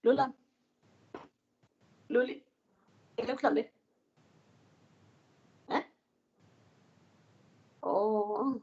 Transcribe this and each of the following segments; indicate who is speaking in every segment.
Speaker 1: Lola, Luli, är du klar? Åh.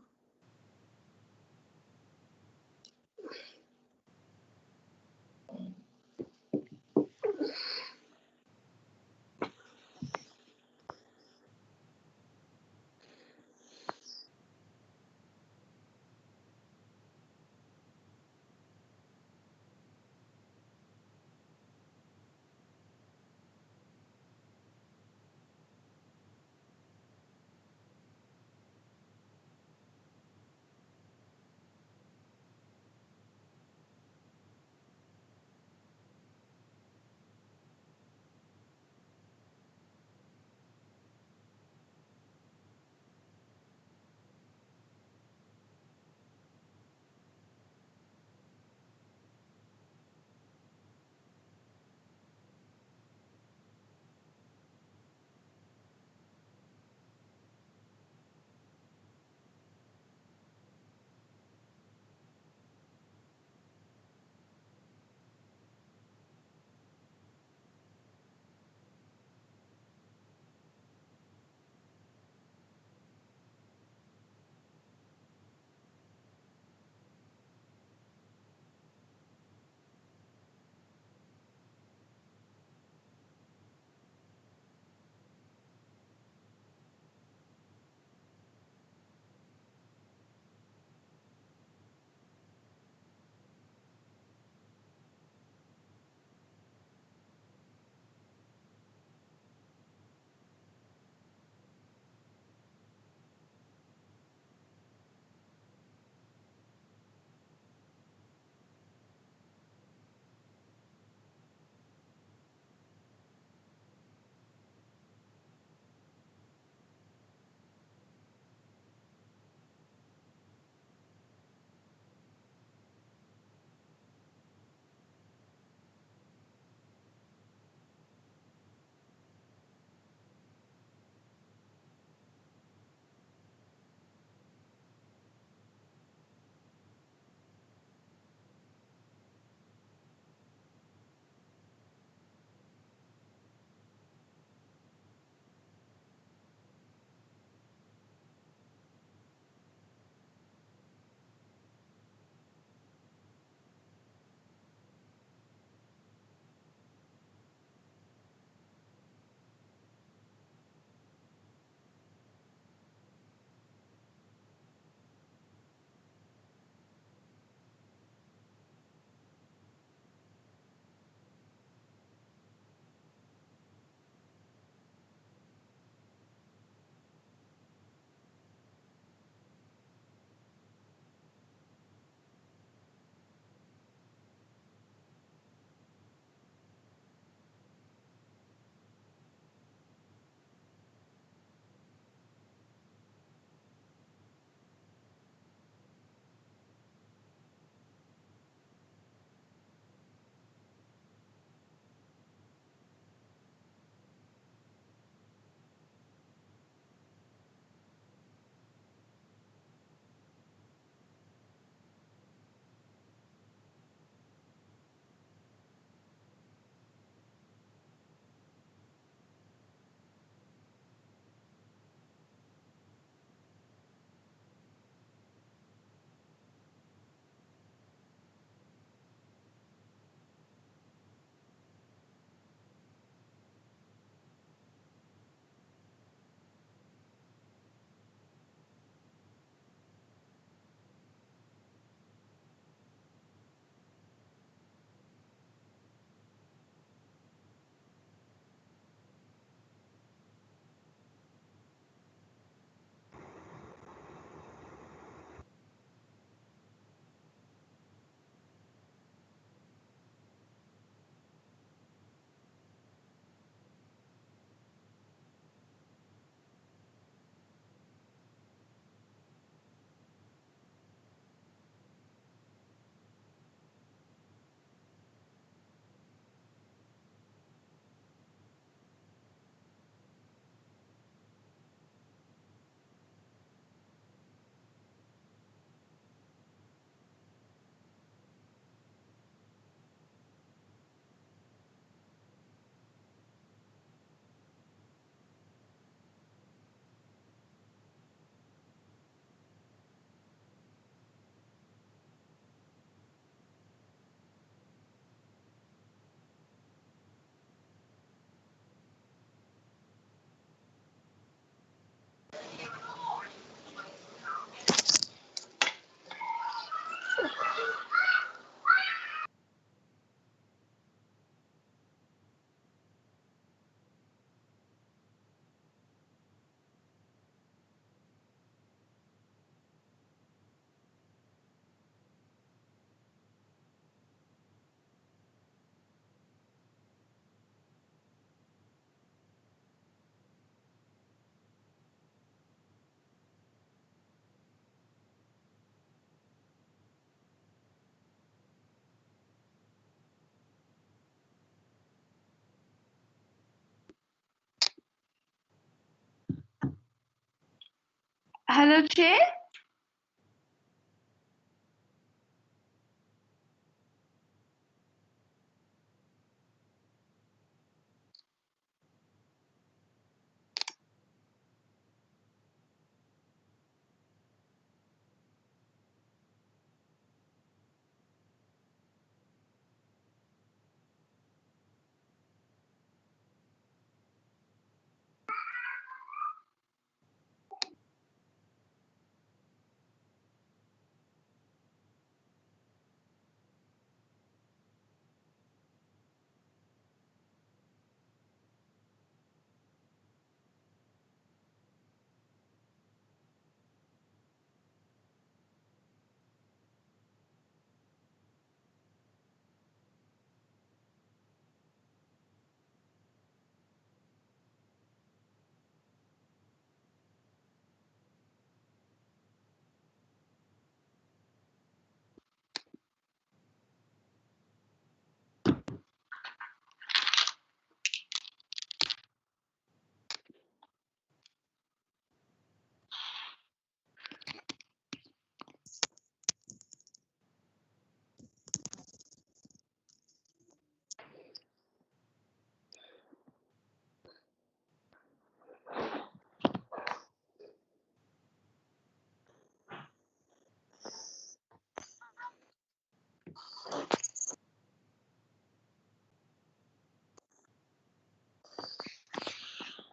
Speaker 2: Hello, Chair.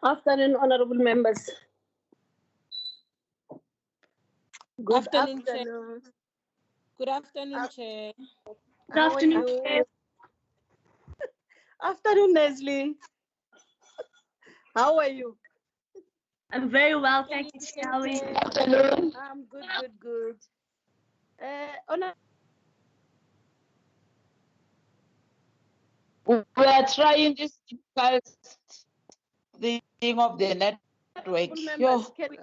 Speaker 1: Afternoon, honorable members. Good
Speaker 3: Afternoon, Chair.
Speaker 1: afternoon.
Speaker 3: Good afternoon, Chair.
Speaker 2: Good afternoon, Chair.
Speaker 1: Afternoon, Nestle. How are you?
Speaker 2: I'm very well, thank you, Chair. How are you?
Speaker 1: Afternoon. I'm good.
Speaker 4: We are trying this difficult thing of the network.
Speaker 1: Members, can we,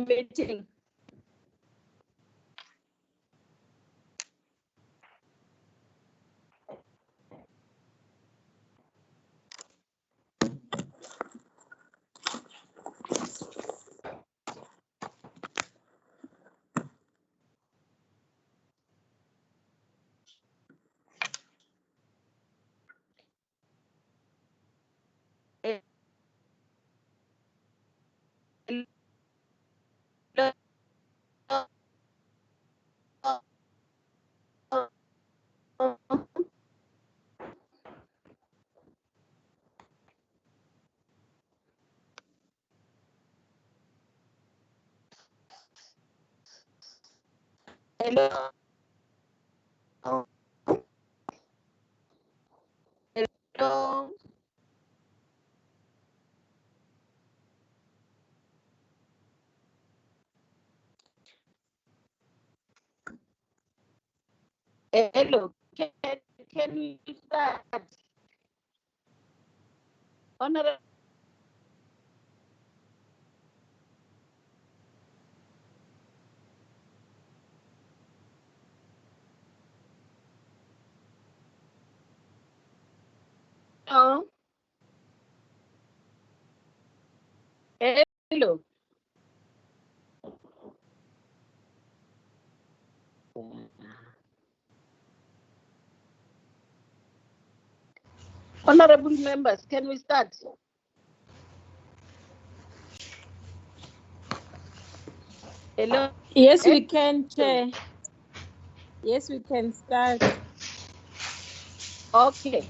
Speaker 1: meeting. Hello. Hello. Hello. Can we start? Honorable. Hello. Hello. Honorable members, can we start? Hello.
Speaker 3: Yes, we can, Chair. Yes, we can start.
Speaker 1: Okay.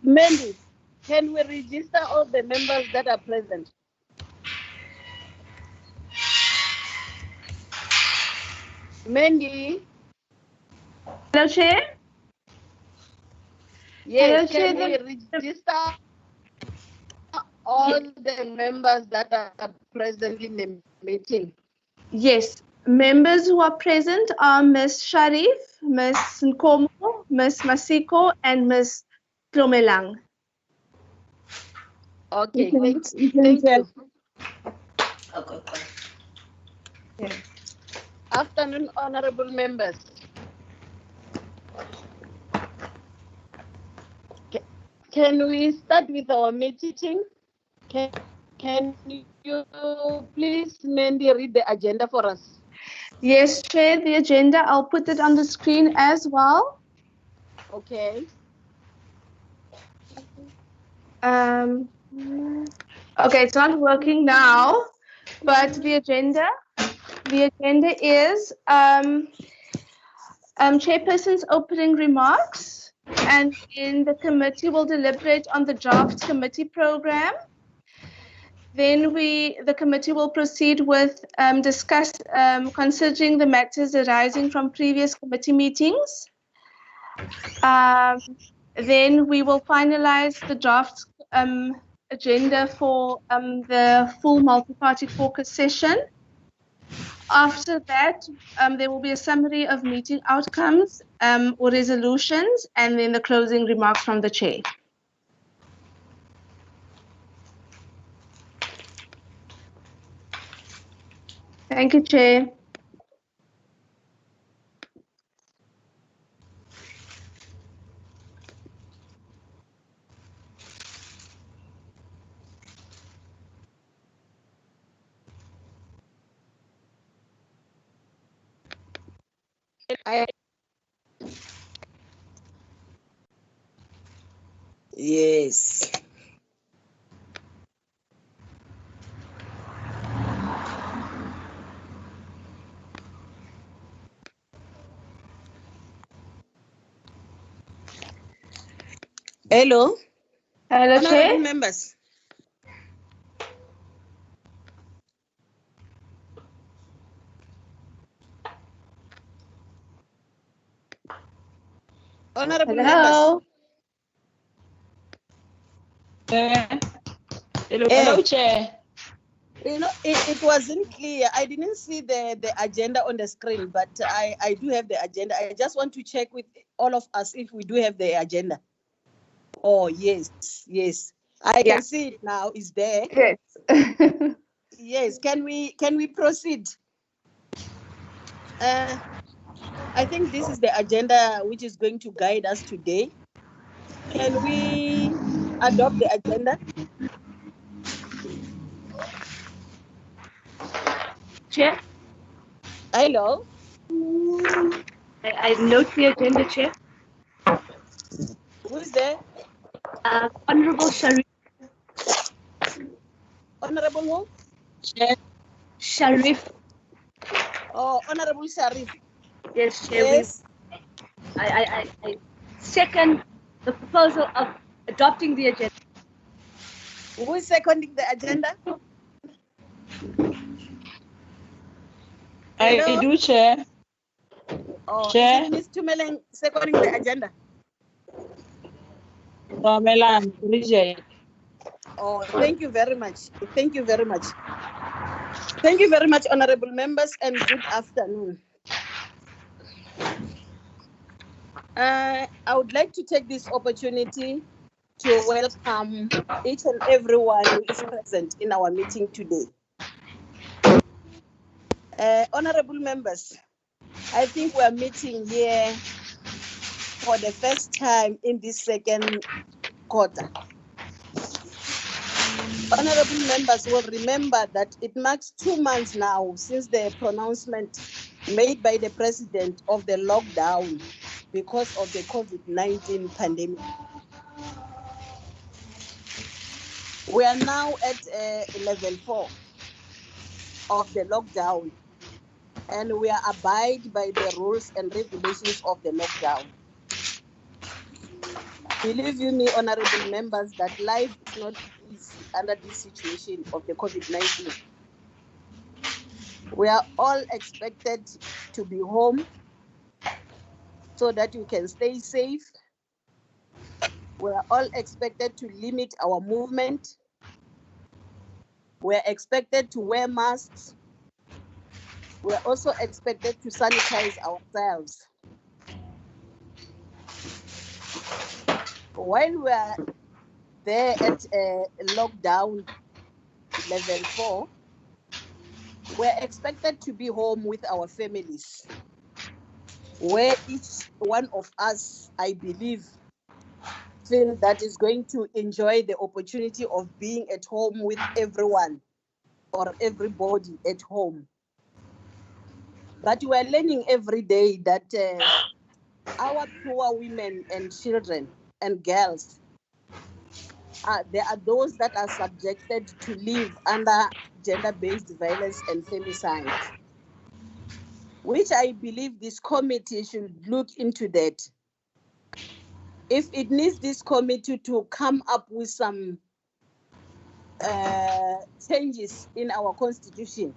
Speaker 1: Mandy, can we register all the members that are present? Mandy?
Speaker 2: Hello, Chair.
Speaker 1: Yes,
Speaker 2: Hello,
Speaker 1: can we register all the members that are present in the meeting?
Speaker 2: Yes, members who are present are Ms. Sharif, Ms. Nkomo, Ms. Masiko, and Ms. Tlomelang.
Speaker 1: Okay,
Speaker 3: You can
Speaker 1: thank
Speaker 3: tell.
Speaker 1: you. Afternoon, honorable members. Can we start with our meeting? Can you please, Mandy, read the agenda for us?
Speaker 2: Yes, Chair, the agenda, I'll put it on the screen as well.
Speaker 1: Okay.
Speaker 2: Okay, it's not working now, but the agenda is chairperson's opening remarks, and then the committee will deliberate on the draft committee program. Then the committee will proceed with considering the matters arising from previous committee meetings. Then we will finalize the draft agenda for the full multi-party caucus session. After that, there will be a summary of meeting outcomes or resolutions, and then the closing remarks from the chair. Thank you, Chair.
Speaker 5: Yes. Hello.
Speaker 2: Hello,
Speaker 5: Honorable
Speaker 2: Chair.
Speaker 5: members. Honorable
Speaker 2: Hello.
Speaker 4: Hello, Chair.
Speaker 5: You know, it wasn't clear. I didn't see the agenda on the screen, but I do have the agenda. I just want to check with all of us if we do have the agenda. Oh, yes. I can see it now. It's there.
Speaker 2: Yes.
Speaker 5: Yes. Can we proceed? I think this is the agenda which is going to guide us today. Can we adopt the agenda?
Speaker 2: Chair,
Speaker 5: Hello.
Speaker 2: I note the agenda, Chair.
Speaker 5: Who is there?
Speaker 2: Honorable Sharif.
Speaker 5: Honorable who?
Speaker 4: Chair.
Speaker 2: Sharif.
Speaker 5: Oh, Honorable Sharif.
Speaker 2: Yes, Chair.
Speaker 5: Yes.
Speaker 2: I second the proposal of adopting the agenda.
Speaker 5: Who is seconding the agenda?
Speaker 4: I
Speaker 5: Hello?
Speaker 4: do, Chair.
Speaker 5: Oh,
Speaker 4: Chair.
Speaker 5: is it Ms. Tumeleng seconding the agenda?
Speaker 4: Melan, reject.
Speaker 5: Oh, thank you very much. Thank you very much. Thank you very much, honorable members, and good afternoon. I would like to take this opportunity to welcome each and everyone who is present in our meeting today. Honorable members, I think we are meeting here for the first time in this second quarter. Honorable members will remember that it marks 2 months now since the pronouncement made by the president of the lockdown because of the COVID-19 pandemic. We are now at level 4 of the lockdown, and we are abide by the rules and regulations of the lockdown. Believe you me, honorable members, that life is not easy under this situation of the COVID-19. We are all expected to be home so that we can stay safe. We are all expected to limit our movement. We are expected to wear masks. We are also expected to sanitize ourselves. while we are there at lockdown level 4, we're expected to be home with our families, where each one of us, I believe, feel that is going to enjoy the opportunity of being at home with everyone or everybody at home. But we're learning every day that our poor women and children and girls, there are those that are subjected to live under gender-based violence and femicide, which I believe this committee should look into that. If it needs this committee to come up with some changes in our constitution,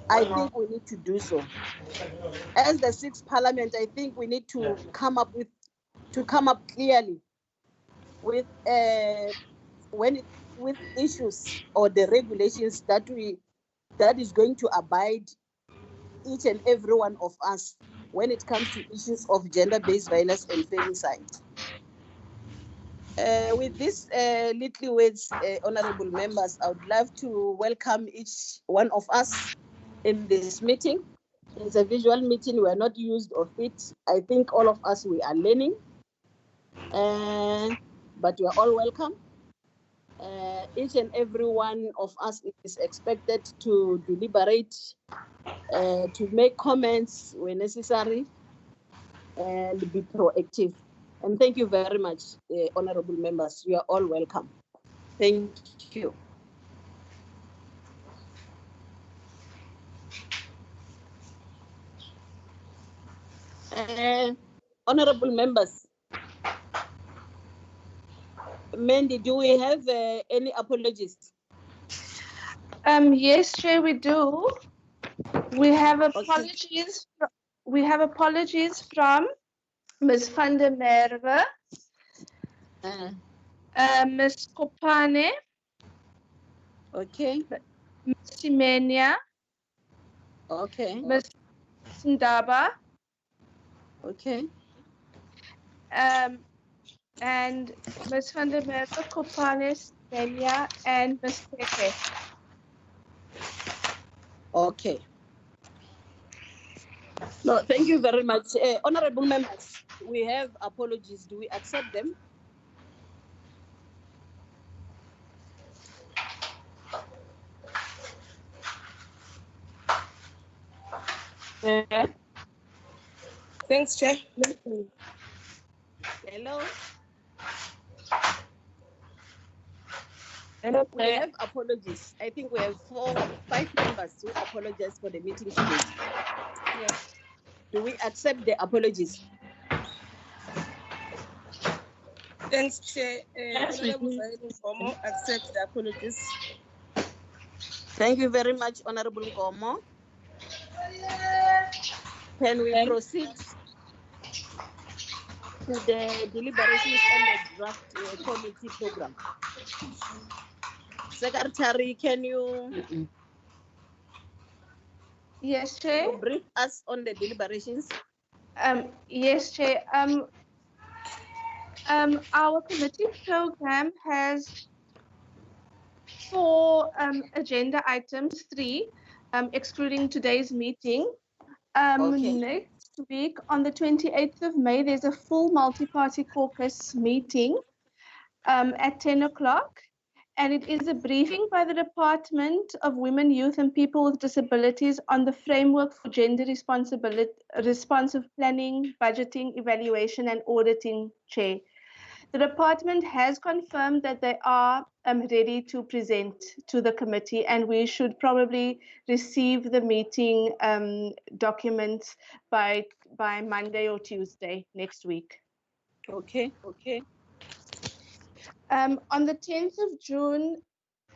Speaker 5: I think we need to do so. As the 6th Parliament, I think we need to come up clearly with with issues or the regulations that is going to abide each and every one of us when it comes to issues of gender-based violence and femicide. With these little words, honorable members, I would love to welcome each one of us in this meeting. It's a visual meeting. We are not used of it. I think all of us, we are learning, but you are all welcome. Each and every one of us is expected to deliberate, to make comments when necessary, and be proactive. And thank you very much, honorable members. You are all welcome. Thank you. Honorable members, Mandy, do we have any apologies?
Speaker 2: Yes, Chair, we do. We have apologies. We have apologies from Ms. van der Merwe, Ms. Kopane,
Speaker 5: Okay.
Speaker 2: Ms. Simenia,
Speaker 5: Okay.
Speaker 2: Ms. Ndaba,
Speaker 5: Okay.
Speaker 2: and Ms. van der Merwe, Kopane, Simenia, and Ms. Teke.
Speaker 5: Okay. No, thank you very much. Honorable members, we have apologies. Do we accept them?
Speaker 6: Thanks, Chair.
Speaker 5: Hello.
Speaker 6: Hello,
Speaker 5: We have apologies. I think we have 5 members who apologize for the meeting today.
Speaker 6: Yes.
Speaker 5: Do we accept the apologies?
Speaker 6: Thanks, Chair.
Speaker 3: Yes, we
Speaker 6: Honorable
Speaker 3: do.
Speaker 6: Nkomo accepts the apologies.
Speaker 5: Thank you very much, Honorable Nkomo. Can we proceed to the deliberations on the draft committee program? Secretary, can you
Speaker 2: Yes, Chair.
Speaker 5: brief us on the deliberations?
Speaker 2: Yes, Chair. Our committee program has 4 agenda items, 3, excluding today's meeting.
Speaker 5: Okay.
Speaker 2: Next week, on the 28th of May, there's a full multi-party caucus meeting at 10 o'clock. And it is a briefing by the Department of Women, Youth and People with Disabilities on the framework for gender responsive planning, budgeting, evaluation and auditing, Chair. The department has confirmed that they are ready to present to the committee, and we should probably receive the meeting documents by Monday or Tuesday next week.
Speaker 5: Okay. Okay.
Speaker 2: On the 10th of June,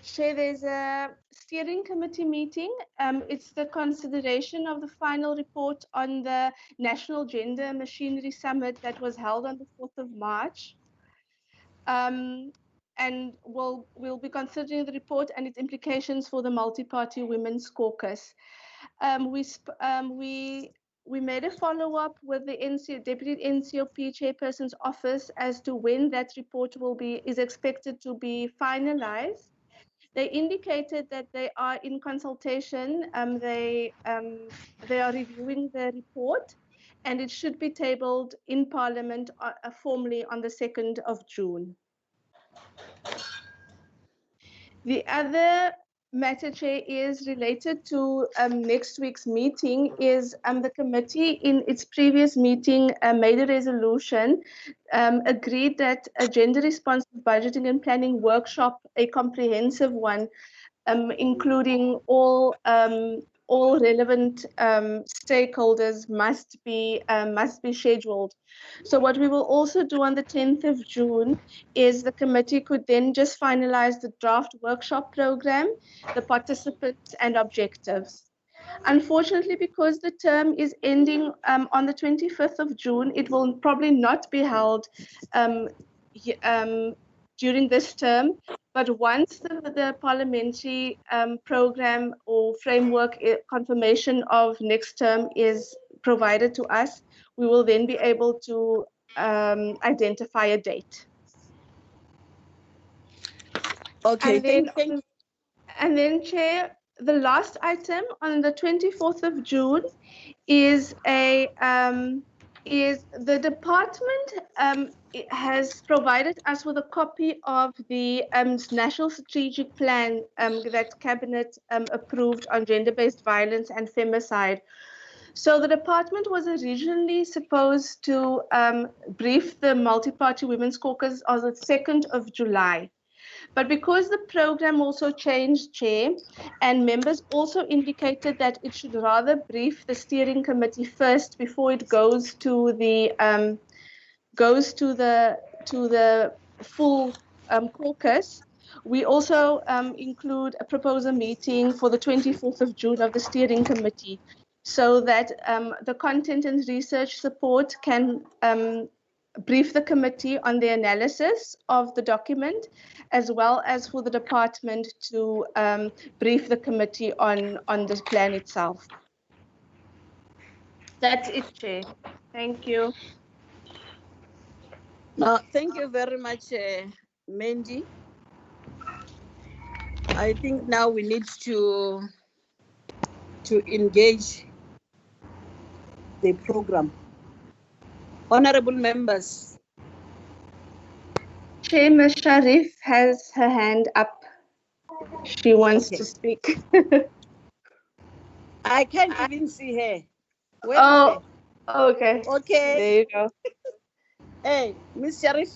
Speaker 2: Chair, there's a steering committee meeting. It's the consideration of the final report on the National Gender Machinery Summit that was held on the 4th of March. And we'll be considering the report and its implications for the Multi-Party Women's Caucus. We we made a follow-up with the Deputy NCOP Chairperson's office as to when that report is expected to be finalized. They indicated that they are in consultation. They are reviewing the report, and it should be tabled in Parliament formally on the 2nd of June. The other matter, Chair, is related to next week's meeting. Is the committee in its previous meeting made a resolution, agreed that a gender responsive budgeting and planning workshop, a comprehensive one, including all relevant stakeholders, must be scheduled. So what we will also do on the 10th of June is the committee could then just finalize the draft workshop program, the participants and objectives. Unfortunately, because the term is ending on the 25th of June, it will probably not be held during this term. But once the parliamentary program or framework confirmation of next term is provided to us, we will then be able to identify a date.
Speaker 5: Okay,
Speaker 2: And then, Chair, the last item on the 24th of June is the department has provided us with a copy of the National Strategic Plan that Cabinet approved on gender-based violence and femicide. So the department was originally supposed to brief the Multi-Party Women's Caucus on the 2nd of July. But because the program also changed, Chair, and members also indicated that it should rather brief the steering committee first before it goes to the full caucus, we also include a proposal meeting for the 24th of June of the steering committee, so that the content and research support can brief the committee on the analysis of the document, as well as for the department to brief the committee on the plan itself. That's it, Chair. Thank you.
Speaker 5: Thank you very much, Mandy. I think now we need to engage the program. Honorable members.
Speaker 2: Chair, Ms. Sharif has her hand up. She wants to speak.
Speaker 5: I can't even see her. Where
Speaker 2: Oh,
Speaker 5: is her?
Speaker 2: okay.
Speaker 5: Okay.
Speaker 2: There you go.
Speaker 5: Hey, Ms. Sharif.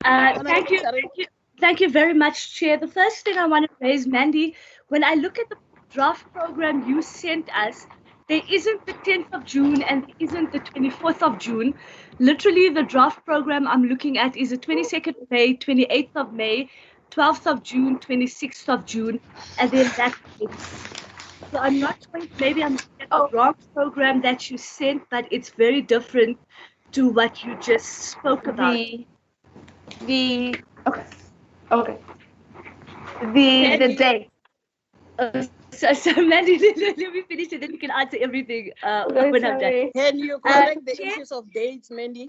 Speaker 7: Thank you very much, Chair. The first thing I want to raise, Mandy, when I look at the draft program you sent us, there isn't the 10th of June and there isn't the 24th of June. Literally, the draft program I'm looking at is the 22nd of May, 28th of May, 12th of June, 26th of June, and then that's it. So I'm not sure if maybe I'm looking at the wrong program that you sent, but it's very different to what you just spoke about.
Speaker 2: The date.
Speaker 7: So Mandy, let me finish it, then you can answer everything when I'm done.
Speaker 5: Can you correct the issues of dates, Mandy?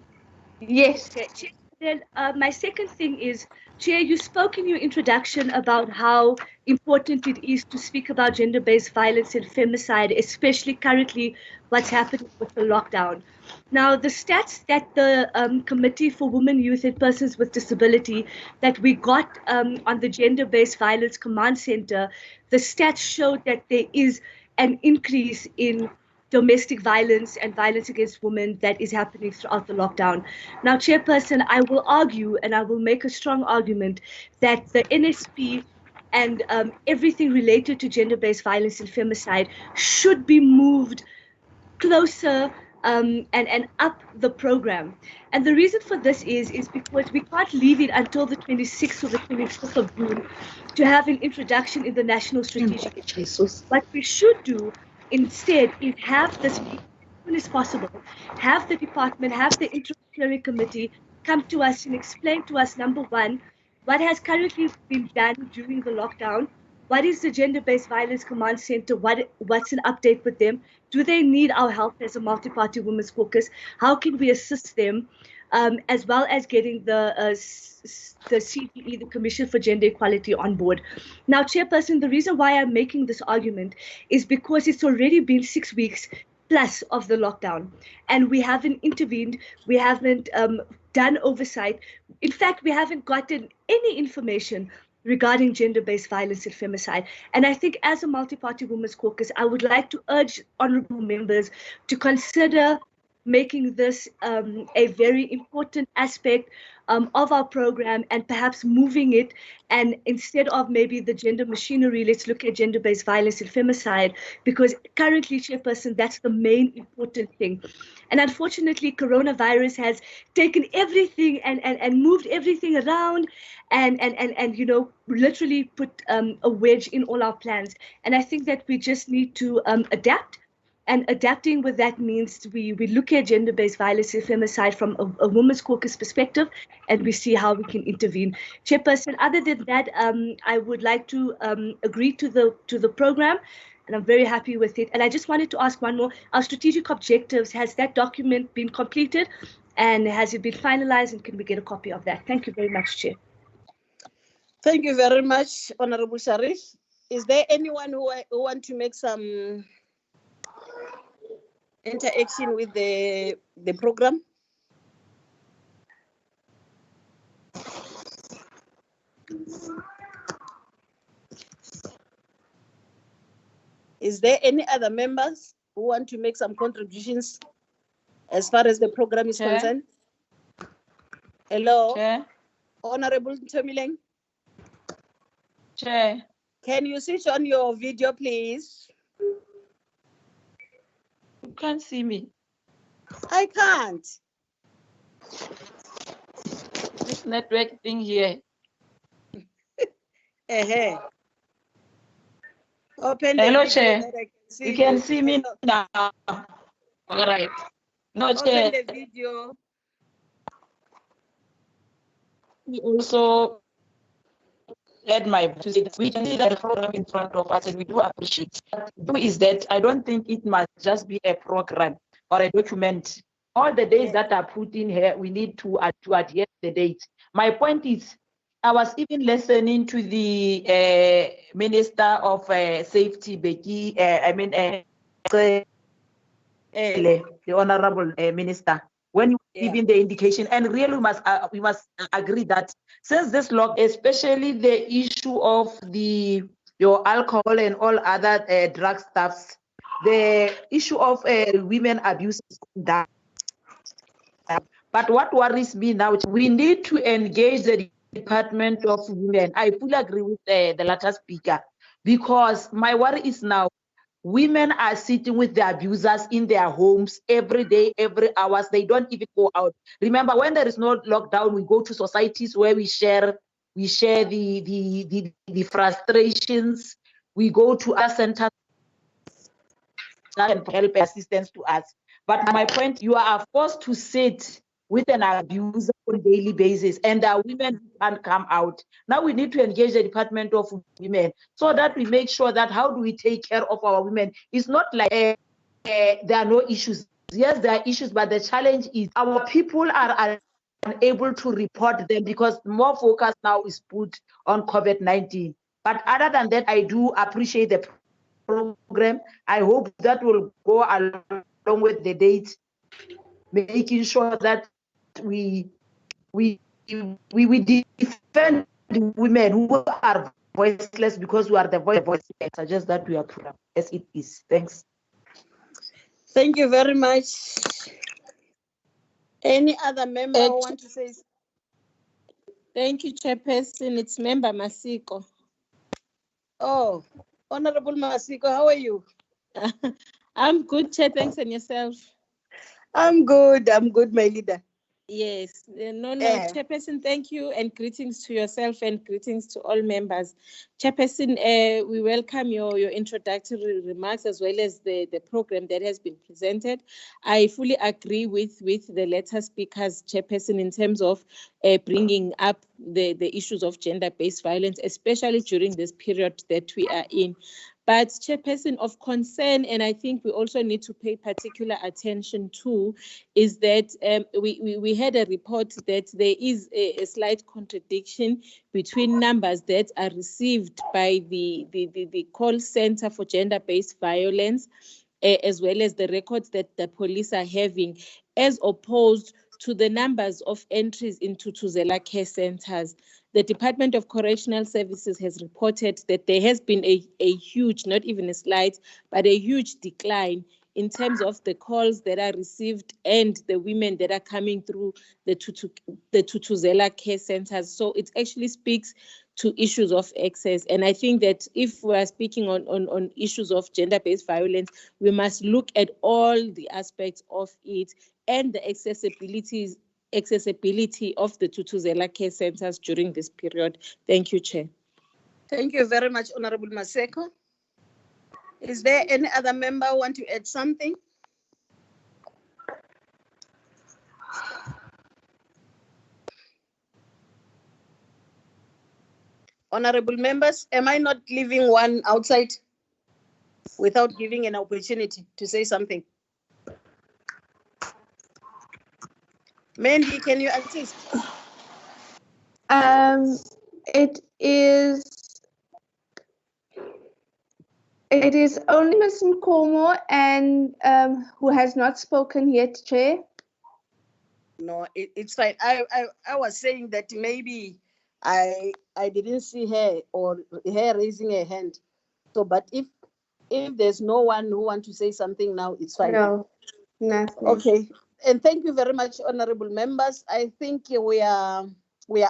Speaker 2: Yes.
Speaker 7: Okay. Then my second thing is, Chair, you spoke in your introduction about how important it is to speak about gender-based violence and femicide, especially currently what's happening with the lockdown. Now, the stats that the Committee for Women, Youth and Persons with Disability that we got on the Gender-Based Violence Command Center, the stats showed that there is an increase in domestic violence and violence against women that is happening throughout the lockdown. Now, Chairperson, I will argue and I will make a strong argument that the NSP and everything related to gender-based violence and femicide should be moved closer and up the program. And the reason for this is because we can't leave it until the 26th or the 25th of June to have an introduction in the National Strategic. What we should do instead is have this meeting as soon as possible, have the department, have the Inter-Steering Committee come to us and explain to us, number one, what has currently been done during the lockdown, What is the Gender-Based Violence Command Center? What's an update with them? Do they need our help as a multi-party women's caucus? How can we assist them, as well as getting the CGE, the Commission for Gender Equality, on board? Now, Chairperson, the reason why I'm making this argument is because it's already been 6 weeks plus of the lockdown, and we haven't intervened. We haven't done oversight. In fact, we haven't gotten any information regarding gender-based violence and femicide. And I think as a multi-party women's caucus, I would like to urge honorable members to consider making this a very important aspect of our program, and perhaps moving it, and instead of maybe the gender machinery, let's look at gender-based violence and femicide, because currently, Chairperson, that's the main important thing. And unfortunately, coronavirus has taken everything and moved everything around, and you know, literally put a wedge in all our plans. And I think that we just need to adapt. And adapting with that means we look at gender-based violence and femicide from a women's caucus perspective, and we see how we can intervene. Chairperson, other than that, I would like to agree to the program, and I'm very happy with it. And I just wanted to ask one more. Our strategic objectives, has that document been completed, and has it been finalized, and can we get a copy of that? Thank you very much, Chair.
Speaker 5: Thank you very much, Honorable Sharif. Is there anyone who want to make some interaction with the program? Is there any other members who want to make some contributions as far as the program is
Speaker 4: Chair.
Speaker 5: concerned? Hello,
Speaker 4: Chair.
Speaker 5: Honorable Ntomileng.
Speaker 4: Chair.
Speaker 5: Can you switch on your video, please?
Speaker 4: You can't see me.
Speaker 5: I can't.
Speaker 4: This network thing here.
Speaker 5: Open the
Speaker 4: Hello,
Speaker 5: video
Speaker 4: Chair.
Speaker 5: that I can see
Speaker 4: You can
Speaker 5: you.
Speaker 4: see me now. All right. No, Chair.
Speaker 5: Open the video.
Speaker 4: We also add my to say that we can see that the program in front of us, and we do appreciate. Do is that I don't think it must just be a program or a document. All the dates that are put in here, we need to adhere to the dates. My point is, I was even listening to the Minister of Safety, Becky. The Honorable Minister, when you giving the indication, and really we must agree that since this law, especially the issue of your alcohol and all other drug stuffs, the issue of women abuse is that. But what worries me now, we need to engage the Department of Women. I fully agree with the latter speaker, because my worry is now women are sitting with the abusers in their homes every day, every hours. They don't even go out. Remember, when there is no lockdown, we go to societies where we share the frustrations. We go to our centers and help assistance to us. But my point, you are forced to sit with an abuser on a daily basis, and there are women who can't come out. Now we need to engage the Department of Women so that we make sure that how do we take care of our women. It's not like there are no issues. Yes, there are issues, but the challenge is our people are unable to report them because more focus now is put on COVID-19. But other than that, I do appreciate the program. I hope that will go along with the dates, making sure that we defend the women who are voiceless, because we are the voice. I suggest that we are program as it is. Thanks.
Speaker 5: Thank you very much. Any other member who want to say?
Speaker 3: Thank you, Chairperson. It's Member Masiko.
Speaker 5: Oh, Honorable Masiko, how are you?
Speaker 3: I'm good, Chair. Thanks, and yourself?
Speaker 5: I'm good, my leader.
Speaker 3: Yes, no,
Speaker 5: Eh.
Speaker 3: Chairperson, thank you, and greetings to yourself and greetings to all members. Chairperson, we welcome your introductory remarks as well as the program that has been presented. I fully agree with the latter speakers, Chairperson, in terms of bringing up the issues of gender-based violence, especially during this period that we are in. But Chairperson, of concern, and I think we also need to pay particular attention to, is that we had a report that there is a slight contradiction between numbers that are received by the call center for gender-based violence, as well as the records that the police are having, as opposed to the numbers of entries into Tuzela care centers. The Department of Correctional Services has reported that there has been a huge, not even a slight, but a huge decline in terms of the calls that are received and the women that are coming through the Tutuzela care centers. So it actually speaks to issues of access. And I think that if we are speaking on issues of gender-based violence, we must look at all the aspects of it and the accessibility of the Tutuzela care centers during this period. Thank you, Chair.
Speaker 5: Thank you very much, Honorable Maseko. Is there any other member who want to add something? Honorable members, am I not leaving one outside without giving an opportunity to say something? Mandy, can you assist?
Speaker 2: It is only Ms. Nkomo and who has not spoken yet, Chair.
Speaker 5: No, it's fine. I was saying that maybe I didn't see her or her raising her hand. So, but if there's no one who wants to say something now, it's fine.
Speaker 2: No, nothing.
Speaker 5: Okay, and thank you very much, honorable members. I think we are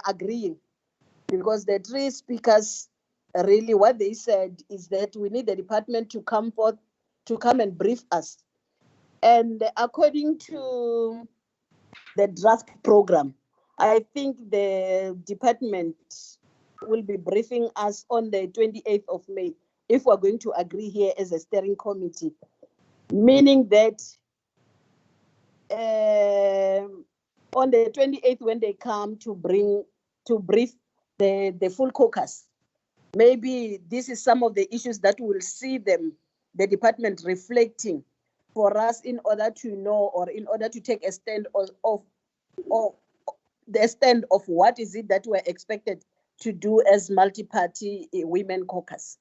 Speaker 5: agreeing, because the three speakers really what they said is that we need the department to come and brief us. And according to the draft program, I think the department will be briefing us on the 28th of May if we're going to agree here as a steering committee, meaning that on the 28th, when they come to brief the full caucus, maybe this is some of the issues that we'll see the department reflecting for us in order to know, or in order to take a stand of the stand of what is it that we're expected to do as multi-party women caucus.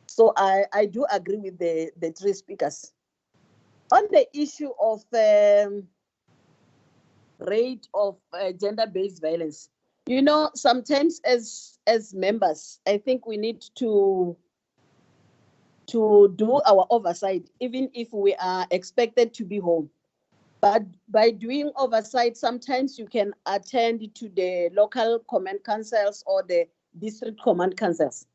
Speaker 5: So I do agree with the three speakers. On the issue of rate of gender-based violence, you know, sometimes as members, I think we need to do our oversight, even if we are expected to be home. But by doing oversight, sometimes you can attend to the local command councils or the district command councils.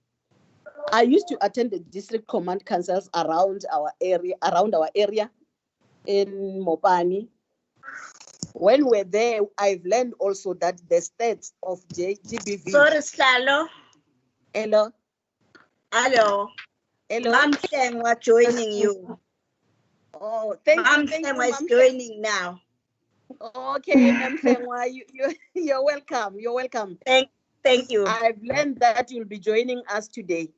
Speaker 5: I used to attend the district command councils around our area in Mopani. When we're there, I've learned also that the stats of GBV.
Speaker 8: Sorry, Slalo.
Speaker 5: Hello.
Speaker 8: Hello.
Speaker 5: Hello.
Speaker 8: Mom Sengwa joining you.
Speaker 5: Oh, thank you.
Speaker 8: Mom
Speaker 5: Thank
Speaker 8: Sengwa
Speaker 5: you,
Speaker 8: is
Speaker 5: Ma'am
Speaker 8: joining now.
Speaker 5: Okay, Ma'am Sengwa, you're welcome. You're welcome.
Speaker 8: Thank you.
Speaker 5: I've learned that you'll be joining us today.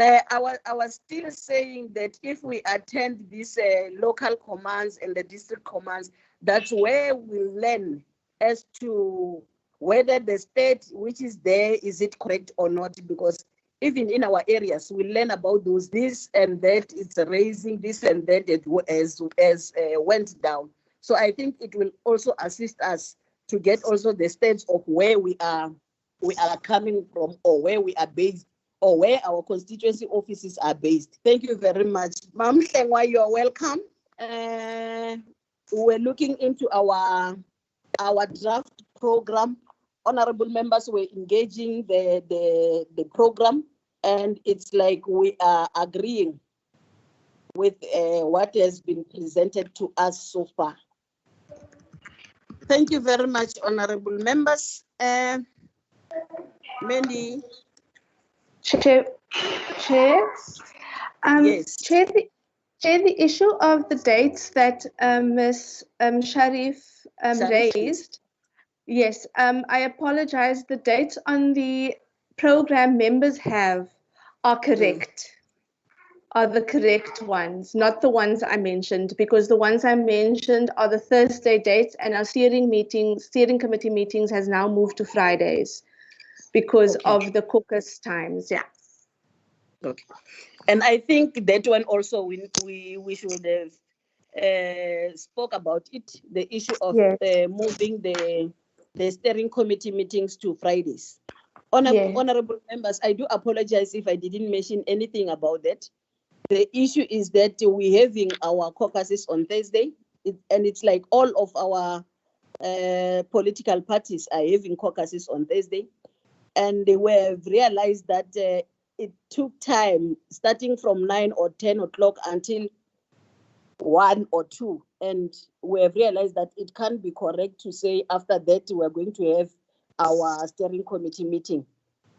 Speaker 5: I was still saying that if we attend these local commands and the district commands, that's where we learn as to whether the state which is there, is it correct or not? Because even in our areas, we learn about this and that, it's raising this and that, it as went down. So I think it will also assist us to get also the states of where we are coming from, or where we are based, or where our constituency offices are based. Thank you very much. Ma'am Hlengwa, you are welcome. We're looking into our draft program. Honorable members were engaging the program. and it's like we are agreeing with what has been presented to us so far. Thank you very much, honorable members. Mandy.
Speaker 2: Chair,
Speaker 5: Yes.
Speaker 2: Chair, the issue of the dates that Ms. Sharif raised. Yes, I apologize. The dates on the program members have are correct. Are the correct ones, not the ones I mentioned, because the ones I mentioned are the Thursday dates, and our steering committee meetings has now moved to Fridays because of the caucus times. Yeah.
Speaker 5: Okay. And I think that one also we should have spoke about it, the issue of
Speaker 2: Yes.
Speaker 5: moving the steering committee meetings to Fridays.
Speaker 2: Yes.
Speaker 5: Honorable members, I do apologize if I didn't mention anything about that. The issue is that we're having our caucuses on Thursday, and it's like all of our political parties are having caucuses on Thursday. And we have realized that it took time, starting from 9 or 10 o'clock until 1 or 2. And we have realized that it can't be correct to say after that we're going to have our steering committee meeting.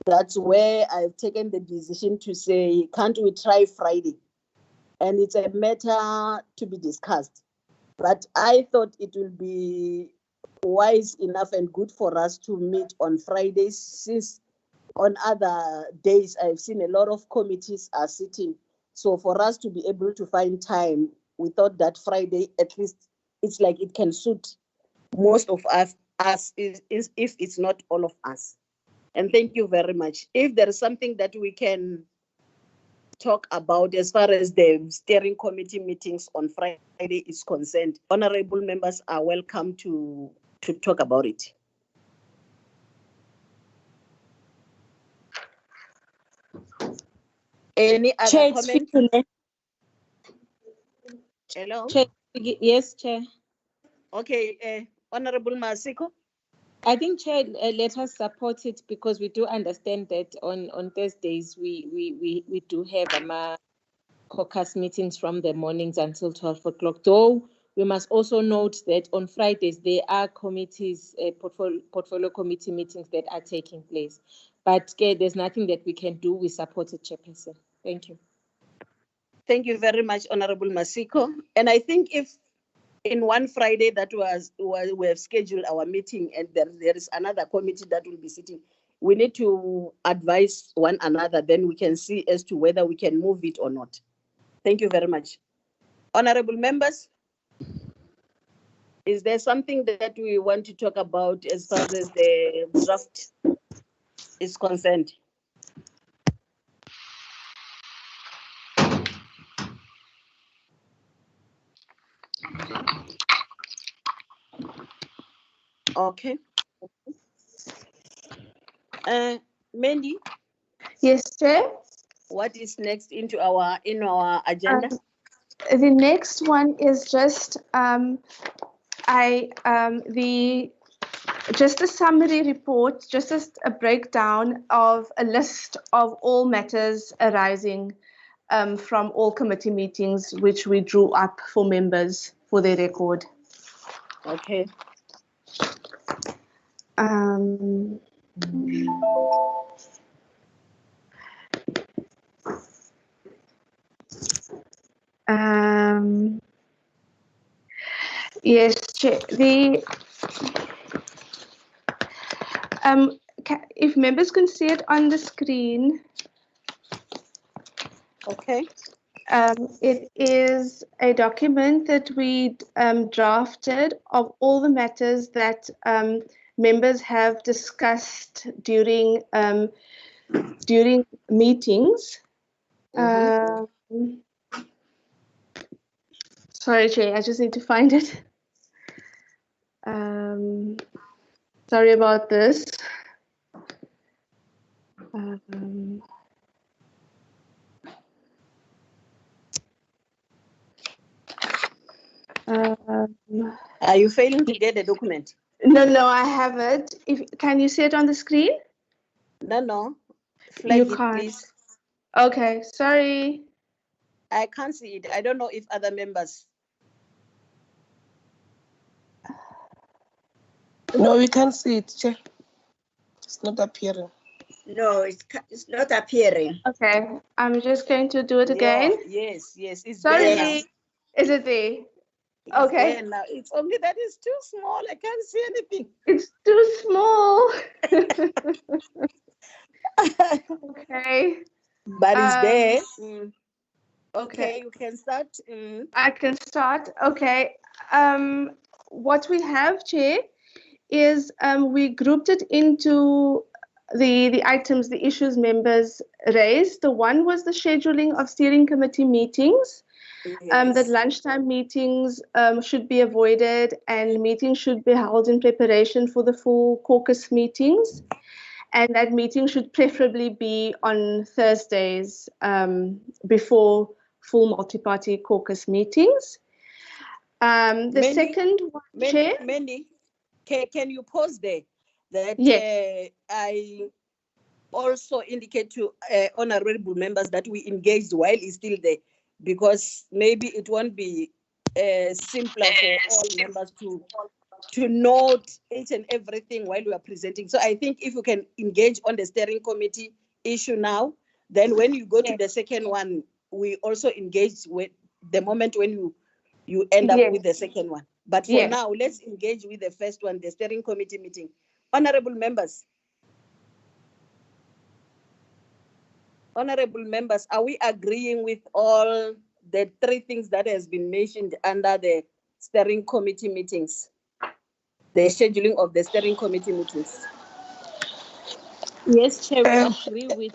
Speaker 5: That's where I've taken the decision to say, can't we try Friday? And it's a matter to be discussed. But I thought it will be wise enough and good for us to meet on Fridays, since on other days I've seen a lot of committees are sitting. So for us to be able to find time, we thought that Friday, at least it's like it can suit most of us if it's not all of us. And thank you very much. If there is something that we can talk about as far as the steering committee meetings on Friday is concerned, honorable members are welcome to talk about it. Any other
Speaker 3: Chair,
Speaker 5: comment? Hello?
Speaker 3: Chair, yes, Chair.
Speaker 5: Okay, Honorable Masiko.
Speaker 3: I think, Chair, let us support it, because we do understand that on Thursdays we do have caucus meetings from the mornings until 12 o'clock. Though we must also note that on Fridays there are committees, portfolio committee meetings that are taking place. But there's nothing that we can do. We support it, Chairperson. Thank you.
Speaker 5: Thank you very much, Honorable Masiko. And I think if in one Friday that we have scheduled our meeting, and there is another committee that will be sitting, we need to advise one another, then we can see as to whether we can move it or not. Thank you very much. Honorable members, is there something that we want to talk about as far as the draft is concerned? Okay. Mandy?
Speaker 2: Yes, Chair.
Speaker 5: What is next in our agenda?
Speaker 2: The next one is just just a summary report, just a breakdown of a list of all matters arising from all committee meetings, which we drew up for members for their record.
Speaker 5: Okay.
Speaker 2: Yes, Chair. If members can see it on the screen.
Speaker 5: Okay.
Speaker 2: It is a document that we drafted of all the matters that members have discussed during meetings. Sorry, Chair, I just need to find it. Sorry about this.
Speaker 5: Are you failing to get the document?
Speaker 2: No, I have it. Can you see it on the screen?
Speaker 5: No. Flag
Speaker 2: You
Speaker 5: it,
Speaker 2: can't.
Speaker 5: please.
Speaker 2: Okay, sorry.
Speaker 5: I can't see it. I don't know if other members.
Speaker 6: No, we can't see it, Chair. It's not appearing.
Speaker 8: No, it's not appearing.
Speaker 2: Okay, I'm just going to do it again.
Speaker 5: Yes, it's
Speaker 2: Sorry,
Speaker 5: there now.
Speaker 2: is it there?
Speaker 5: It's
Speaker 2: Okay.
Speaker 5: there now. It's only that it's too small. I can't see anything.
Speaker 2: It's too small. Okay.
Speaker 5: But it's there.
Speaker 2: Okay.
Speaker 5: You can start.
Speaker 2: I can start. Okay. What we have, Chair, is we grouped it into the items, the issues members raised. The one was the scheduling of steering committee meetings. That lunchtime meetings should be avoided and meetings should be held in preparation for the full caucus meetings. And that meeting should preferably be on Thursdays before full multi-party caucus meetings. Second one, Chair?
Speaker 5: Mandy, can you pause there? That
Speaker 2: yes.
Speaker 5: I also indicate to honorable members that we engaged while he's still there, because maybe it won't be simpler for all members to note each and everything while we are presenting. So I think if you can engage on the steering committee issue now, then when you go to the second one, we also engage with the moment when you end up with the second one. But for now, let's engage with the first one, the steering committee meeting. Honorable members, are we agreeing with all the three things that has been mentioned under the steering committee meetings? The scheduling of the steering committee meetings.
Speaker 3: Yes, Chair, we agree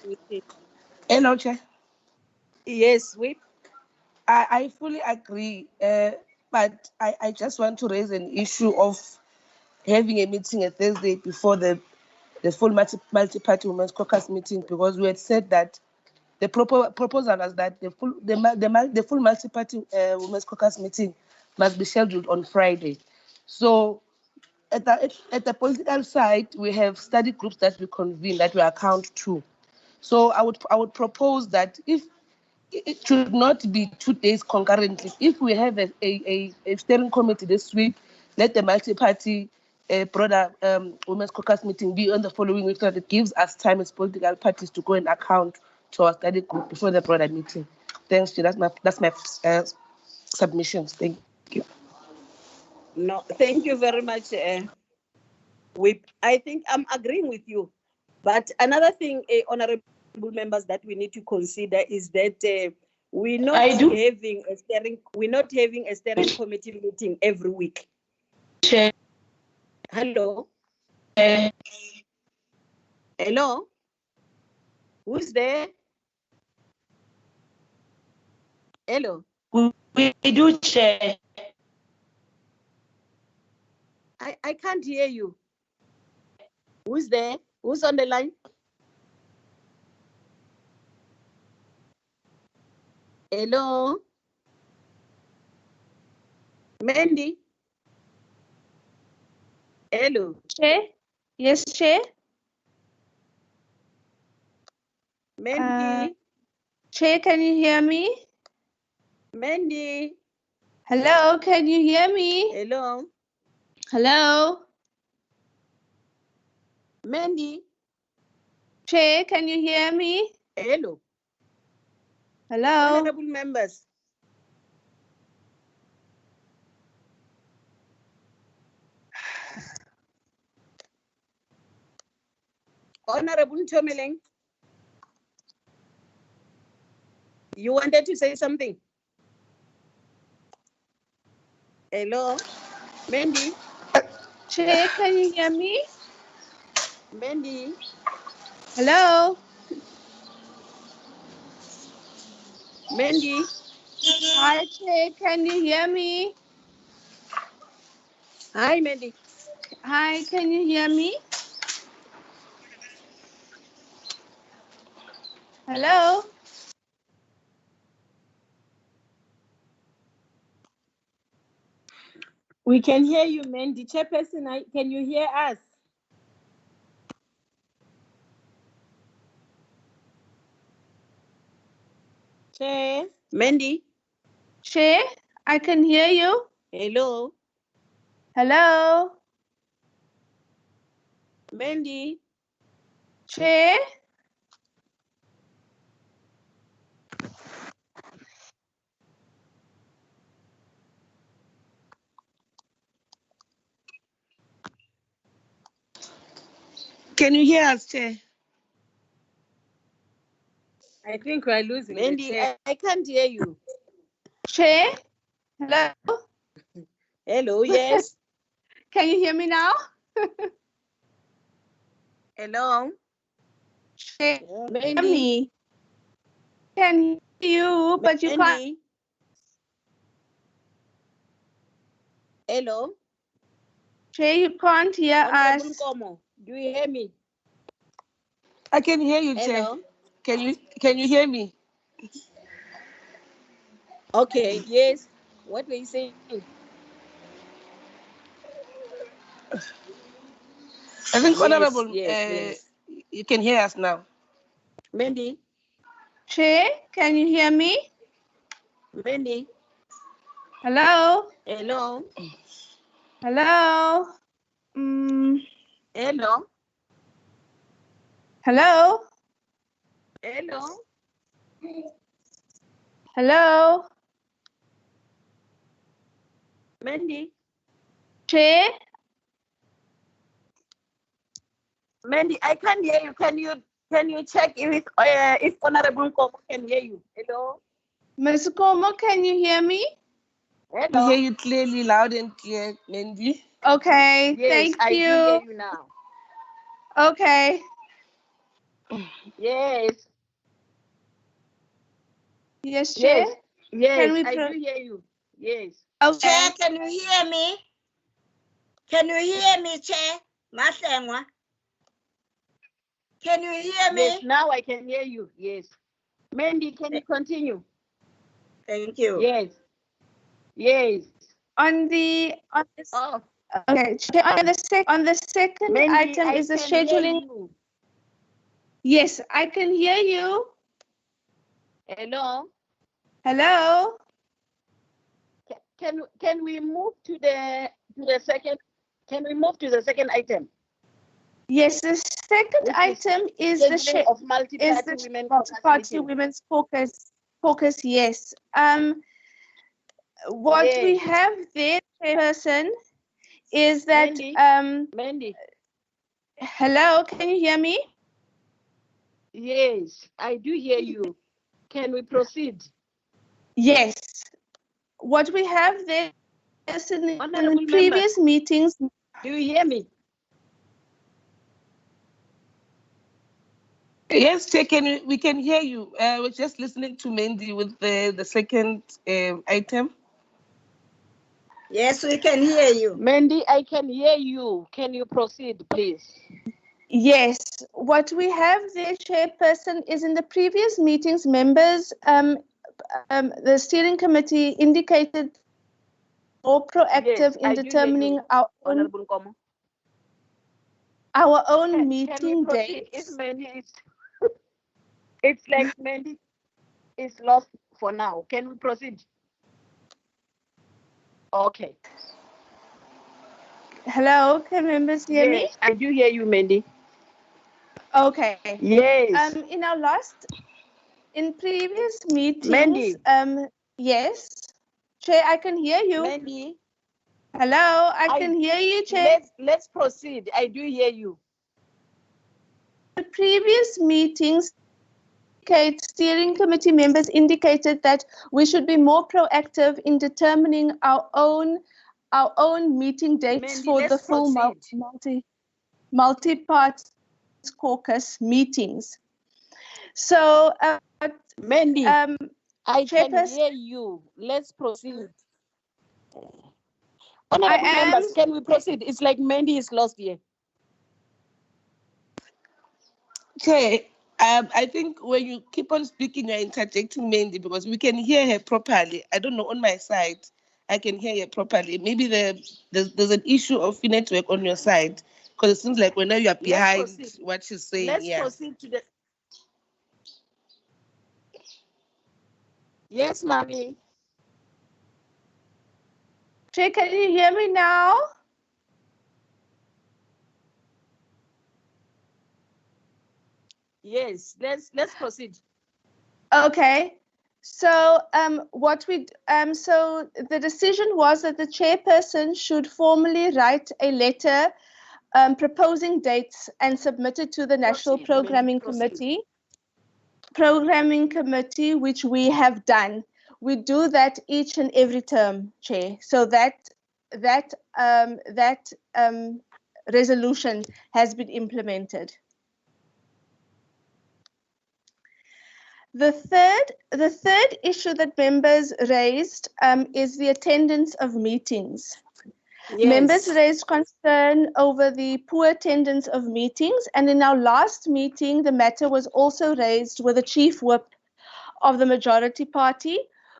Speaker 3: with it.
Speaker 6: Hello, Chair.
Speaker 5: Yes, Whip.
Speaker 6: I fully agree, but I just want to raise an issue of having a meeting a Thursday before the full multi-party women's caucus meeting, because we had said that the proposal was that the full multi-party women's caucus meeting must be scheduled on Friday. So at the political side, we have study groups that we convene, that we account to. So I would propose that if it should not be 2 days concurrently. If we have a steering committee this week, let the multi-party broader women's caucus meeting be on the following week, so that it gives us time as political parties to go and account to our study group before the broader meeting. Thanks, Chair. That's my submissions. Thank you.
Speaker 5: No, thank you very much, Whip. I think I'm agreeing with you. But another thing, honorable members, that we need to consider is that we're not having a steering committee meeting every week.
Speaker 4: Chair.
Speaker 5: Hello. Hello. Who's there? Hello.
Speaker 4: We do, Chair.
Speaker 5: I can't hear you. Who's there? Who's on the line? Hello? Mandy? Hello?
Speaker 2: Chair? Yes, Chair?
Speaker 5: Mandy?
Speaker 2: Chair, can you hear me?
Speaker 5: Mandy?
Speaker 2: Hello, can you hear me?
Speaker 5: Hello?
Speaker 2: Hello?
Speaker 5: Mandy?
Speaker 2: Chair, can you hear me?
Speaker 5: Hello?
Speaker 2: Hello?
Speaker 5: Honorable members. Honorable Chomeleng, you wanted to say something? Hello? Mandy?
Speaker 2: Chair, can you hear me?
Speaker 5: Mandy?
Speaker 2: Hello?
Speaker 5: Mandy?
Speaker 2: Hi, Chair, can you hear me?
Speaker 5: Hi, Mandy.
Speaker 2: Hi, can you hear me? Hello?
Speaker 3: We can hear you, Mandy. Chairperson, can you hear us?
Speaker 5: Hello? Chair, Mandy,
Speaker 2: Chair, I can hear you.
Speaker 5: hello,
Speaker 2: Hello.
Speaker 5: Mandy,
Speaker 2: Chair.
Speaker 6: Can you hear us, Chair?
Speaker 3: I think we're losing the
Speaker 5: Mandy,
Speaker 3: chair.
Speaker 5: I can't hear you.
Speaker 2: Chair. Hello.
Speaker 5: Hello, yes,
Speaker 2: Can you hear me now?
Speaker 5: hello,
Speaker 2: Chair, hear
Speaker 5: Mandy,
Speaker 2: me. Can hear you, but you can't.
Speaker 5: Mandy, hello,
Speaker 2: Chair, you can't hear
Speaker 5: Honorable
Speaker 2: us.
Speaker 5: Nkomo, do you hear me?
Speaker 6: I can hear you, Chair.
Speaker 5: Hello,
Speaker 6: Can you hear me?
Speaker 5: okay, yes, what were you saying?
Speaker 6: I think,
Speaker 5: Yes,
Speaker 6: Honorable,
Speaker 5: yes.
Speaker 6: you can hear us now.
Speaker 5: Mandy,
Speaker 2: Chair, can you hear me?
Speaker 5: Mandy,
Speaker 2: Hello.
Speaker 5: hello,
Speaker 2: Hello.
Speaker 5: hello,
Speaker 2: Hello.
Speaker 5: hello,
Speaker 2: Hello.
Speaker 5: Mandy,
Speaker 2: Chair.
Speaker 5: Mandy, I can't hear you. Can you check if Honorable Nkomo can hear you? Hello,
Speaker 2: Ms. Como, can you hear me?
Speaker 6: I hear
Speaker 5: hello.
Speaker 6: you clearly, loud and clear, Mandy.
Speaker 2: Okay,
Speaker 5: Yes,
Speaker 2: thank
Speaker 5: I do
Speaker 2: you.
Speaker 5: hear you now.
Speaker 2: Okay.
Speaker 5: Yes,
Speaker 2: Yes, Chair.
Speaker 5: yes, yes,
Speaker 2: Can we
Speaker 5: I do hear you. Yes.
Speaker 2: Okay.
Speaker 8: Chair, can you hear me? Can you hear me, Chair? Mahlengwa? Can you hear me?
Speaker 5: Yes, now I can hear you. Yes. Mandy, can you continue?
Speaker 8: Thank you.
Speaker 5: Yes. Yes.
Speaker 2: On this,
Speaker 5: Oh,
Speaker 2: okay. Chair, on the second
Speaker 5: Mandy,
Speaker 2: item
Speaker 5: I
Speaker 2: is the
Speaker 5: can hear
Speaker 2: scheduling.
Speaker 5: you.
Speaker 2: Yes, I can hear you.
Speaker 5: Hello.
Speaker 2: Hello.
Speaker 5: Can we move to the second? Can we move to the second item?
Speaker 2: Yes, the second
Speaker 5: Which
Speaker 2: item is the
Speaker 5: scheduling of multi-party women caucus
Speaker 2: multi-party
Speaker 5: meeting.
Speaker 2: women's caucus. Yes. What we
Speaker 5: Yes.
Speaker 2: have there, Chairperson, is that
Speaker 5: Mandy.
Speaker 2: Hello, can you hear me?
Speaker 5: Yes, I do hear you. Can we proceed?
Speaker 2: Yes. What we have there is in
Speaker 5: Honorable
Speaker 2: previous meetings.
Speaker 5: Do you hear me?
Speaker 6: Yes, Chair, we can hear you. We're just listening to Mandy with the second item.
Speaker 8: Yes, we can hear you.
Speaker 5: Mandy, I can hear you. Can you proceed, please?
Speaker 2: Yes, what we have there, Chairperson, is in the previous meetings, members, the steering committee indicated more proactive in determining our own meeting dates.
Speaker 5: If Mandy is, it's like Mandy is lost for now. Can we proceed? Okay.
Speaker 2: Hello, can members hear me?
Speaker 5: Yes, I do hear you, Mandy.
Speaker 2: Okay.
Speaker 5: Yes.
Speaker 2: In previous meetings,
Speaker 5: Mandy.
Speaker 2: Yes, Chair, I can hear you.
Speaker 5: Mandy.
Speaker 2: Hello, I can hear you, Chair.
Speaker 5: Let's proceed. I do hear you.
Speaker 2: The previous meetings, steering committee members indicated that we should be more proactive in determining our own meeting dates
Speaker 5: Mandy,
Speaker 2: for the
Speaker 5: let's
Speaker 2: full multi-part caucus meetings. So,
Speaker 5: Mandy, I can
Speaker 2: Chairperson,
Speaker 5: hear you. Let's proceed. Honorable members, can we proceed? It's like Mandy is lost here.
Speaker 6: Okay, I think when you keep on speaking, you're interjecting Mandy because we can hear her properly. I don't know, on my side, I can hear her properly. Maybe there's an issue of network on your side because it seems like whenever you are behind what she's saying.
Speaker 5: Let's proceed to the. Yes, mommy.
Speaker 2: Chair, can you hear me now?
Speaker 5: Yes, let's proceed.
Speaker 2: Okay. So so the decision was that the chairperson should formally write a letter proposing dates and submit it to the National
Speaker 5: Proceed, ma'am,
Speaker 2: Programming
Speaker 5: proceed.
Speaker 2: Committee, which we have done. We do that each and every term, Chair. So that resolution has been implemented. The third issue that members raised is the attendance of meetings.
Speaker 5: Yes.
Speaker 2: Members raised concern over the poor attendance of meetings, and in our last meeting, the matter was also raised with the chief whip of the majority party,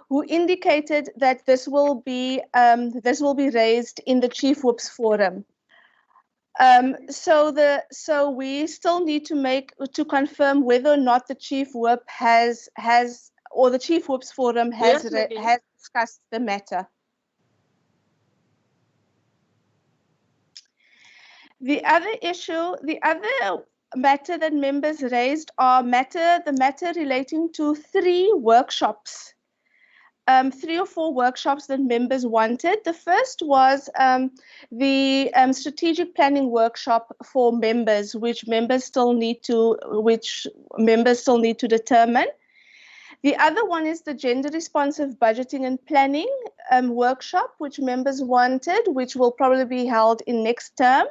Speaker 2: who indicated that this will be raised in the chief whip's forum. So we still need to confirm whether or not the chief whip or the chief whip's forum has discussed the matter. The other matter that members raised the matter relating to 3 workshops. 3 or 4 workshops that members wanted. The first was the strategic planning workshop for members, which members still need to determine. The other one is the gender responsive budgeting and planning workshop, which members wanted, which will probably be held in next term.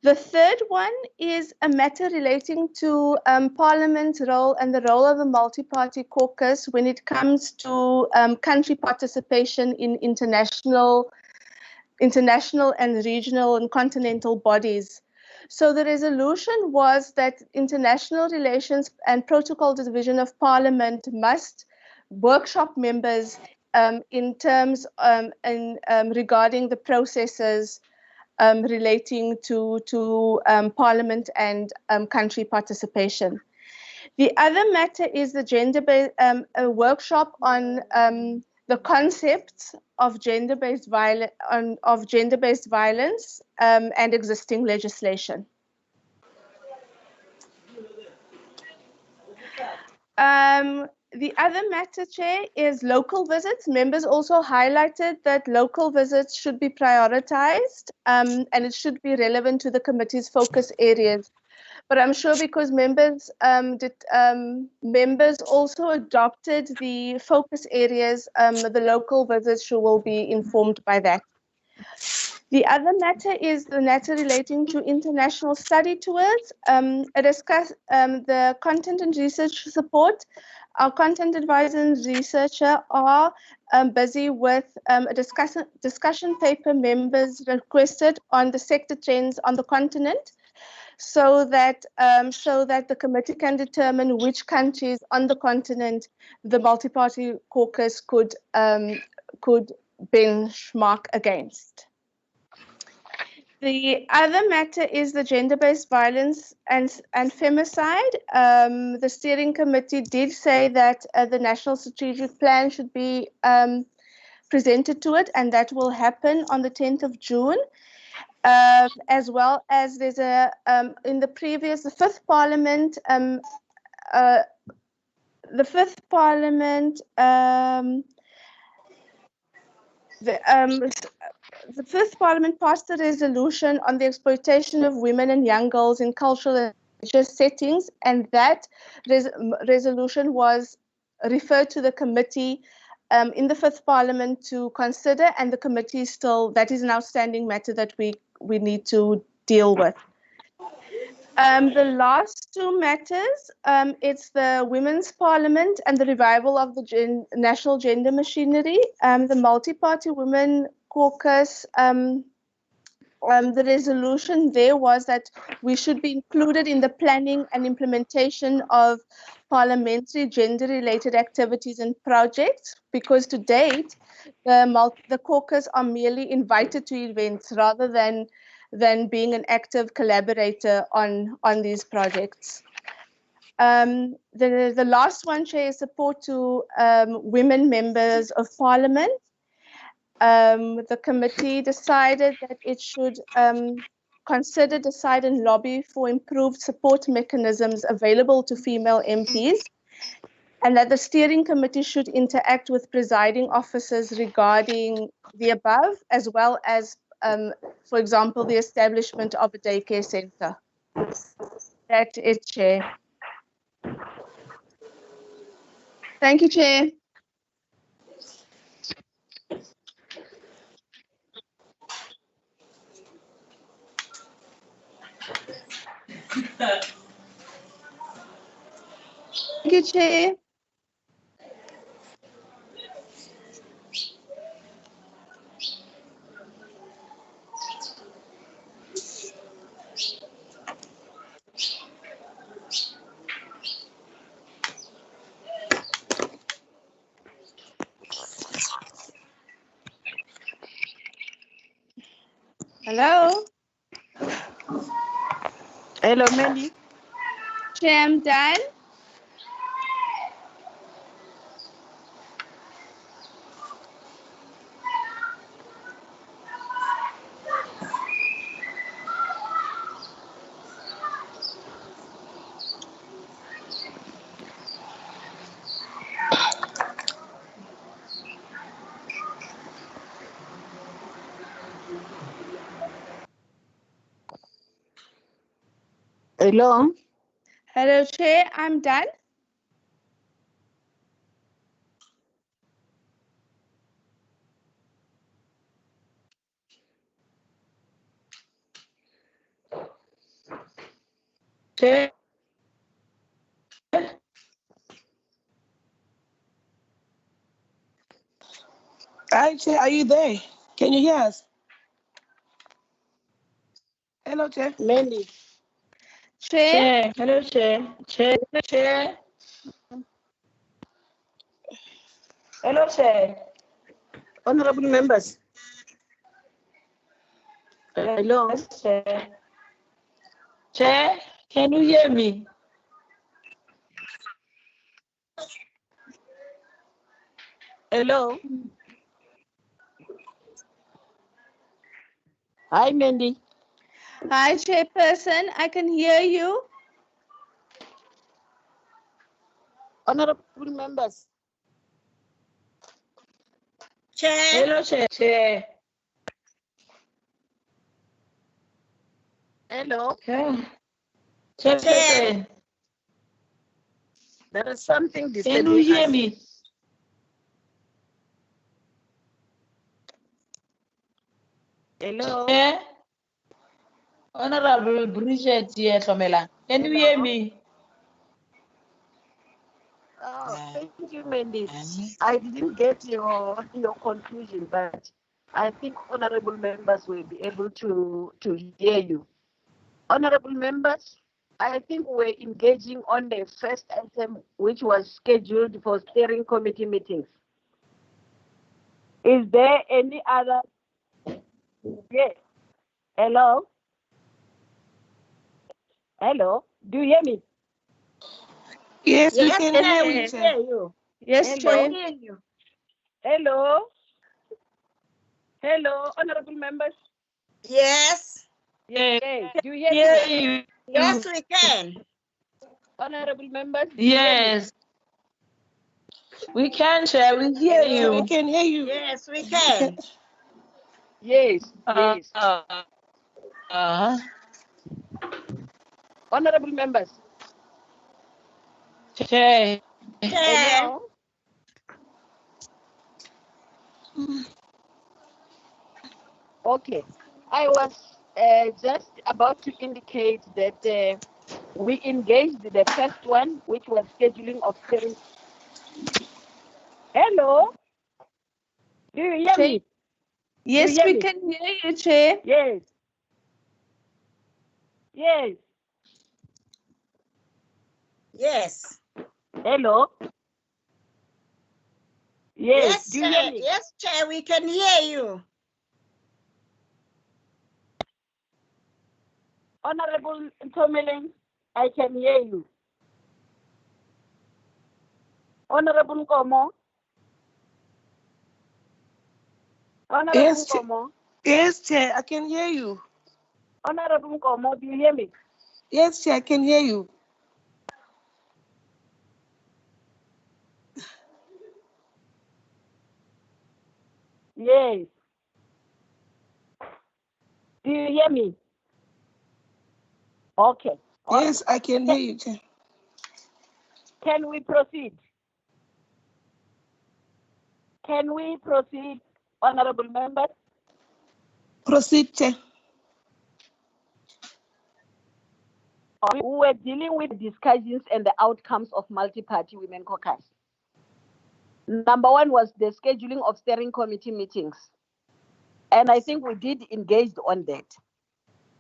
Speaker 2: The third one is a matter relating to Parliament's role and the role of the Multi-Party Caucus when it comes to country participation in international and regional and continental bodies. So the resolution was that International Relations and Protocol Division of Parliament must workshop members in terms regarding the processes relating to Parliament and country participation. The other matter is the gender-based a workshop on the concepts of gender-based violence and existing legislation. The other matter, Chair, is local visits. Members also highlighted that local visits should be prioritized and it should be relevant to the committee's focus areas. But I'm sure because members also adopted the focus areas, the local visits will be informed by that. The other matter is the matter relating to international study tours. Discuss the content and research support. Our content advisor and researcher are busy with a discussion paper members requested on the sector trends on the continent, so that the committee can determine which countries on the continent the multi-party caucus could benchmark against. The other matter is the gender-based violence and femicide. The steering committee did say that the national strategic plan should be presented to it, and that will happen on the 10th of June. As well as there's in the fifth parliament, the fifth parliament passed a resolution on the exploitation of women and young girls in cultural and religious settings, and that resolution was referred to the committee in the fifth parliament to consider, and the committee that is an outstanding matter that we need to deal with. The last 2 matters, it's the Women's Parliament and the revival of the national gender machinery. The Multi-Party Women Caucus, the resolution there was that we should be included in the planning and implementation of parliamentary gender-related activities and projects, because to date, the caucus are merely invited to events rather than being an active collaborator on these projects. The last one, Chair, is support to women members of Parliament. The committee decided that it should consider, decide and lobby for improved support mechanisms available to female MPs, and that the steering committee should interact with presiding officers regarding the above, as well as, for example, the establishment of a daycare center. That's it, Chair. Thank you, Chair. Thank you, Chair. Hello.
Speaker 1: Hello, Mandy.
Speaker 2: Chair, I'm done.
Speaker 1: Hello.
Speaker 2: Hello, Chair, I'm done.
Speaker 4: Chair.
Speaker 6: Hi, Chair, are you there? Can you hear us? Hello, Chair.
Speaker 1: Mandy.
Speaker 2: Chair.
Speaker 4: Chair. Hello, Chair. Chair. Chair. Hello, Chair.
Speaker 1: Honorable members. Hello.
Speaker 4: Yes, Chair. Chair, can you hear me?
Speaker 1: Hello. Hi, Mandy.
Speaker 2: Hi, Chairperson, I can hear you.
Speaker 1: Honorable members.
Speaker 8: Chair.
Speaker 4: Hello, Chair. Chair.
Speaker 1: Hello.
Speaker 4: Chairperson,
Speaker 1: There is something
Speaker 4: can
Speaker 1: disturbing
Speaker 4: you hear
Speaker 1: us.
Speaker 4: me?
Speaker 1: Hello.
Speaker 4: Chair. Honorable Bridget here, Tomela. Can you hear me?
Speaker 1: Oh, thank you, Mandy. I didn't get your conclusion, but I think honorable members will be able to hear you. Honorable members, I think we're engaging on the first item, which was scheduled for steering committee meetings. Is there any other? Yes. Hello? Hello? Do you hear me?
Speaker 6: Yes, we
Speaker 8: Yes,
Speaker 6: can
Speaker 8: Chair,
Speaker 6: hear
Speaker 8: we
Speaker 6: you,
Speaker 8: hear
Speaker 6: Chair.
Speaker 8: you.
Speaker 2: Yes,
Speaker 1: Hello?
Speaker 2: Chair.
Speaker 8: We hear you.
Speaker 1: Hello? Hello, honorable members?
Speaker 8: Yes.
Speaker 1: Yes. Do you hear
Speaker 4: Hear
Speaker 1: me?
Speaker 4: you.
Speaker 8: Yes, we can.
Speaker 1: Honorable members? Do you hear me?
Speaker 4: Yes. We can, Chair. We hear
Speaker 6: Chair, we
Speaker 4: you.
Speaker 6: can hear you.
Speaker 8: Yes, we can.
Speaker 1: Yes.
Speaker 4: Uh,
Speaker 1: Yes.
Speaker 4: uh,
Speaker 1: Honorable members?
Speaker 4: Chair.
Speaker 8: Chair.
Speaker 1: Hello? Okay. I was just about to indicate that we engaged the first one, which was scheduling of steering. Hello? Do you hear
Speaker 2: Chair.
Speaker 1: me?
Speaker 2: Yes,
Speaker 1: hear
Speaker 2: we
Speaker 1: me?
Speaker 2: can hear you, Chair.
Speaker 1: Yes. Yes.
Speaker 8: Yes.
Speaker 1: Hello? Yes. Do you hear
Speaker 8: Chair.
Speaker 1: me?
Speaker 8: Yes, Chair, we can hear you.
Speaker 1: Honorable Tomeling, I can hear you. Honorable Nkomo. Honorable
Speaker 6: Yes, Chair.
Speaker 1: Nkomo.
Speaker 6: Yes, Chair, I can hear you.
Speaker 1: Honorable Nkomo, do you hear me?
Speaker 6: Yes, Chair, I can hear you.
Speaker 1: Yes. Do you hear me? Okay.
Speaker 6: Yes, I can hear you, Chair.
Speaker 1: Can we proceed? Can we proceed, honorable members?
Speaker 6: Proceed, Chair.
Speaker 1: We were dealing with discussions and the outcomes of multi-party women caucus. Number one was the scheduling of steering committee meetings. And I think we did engage on that.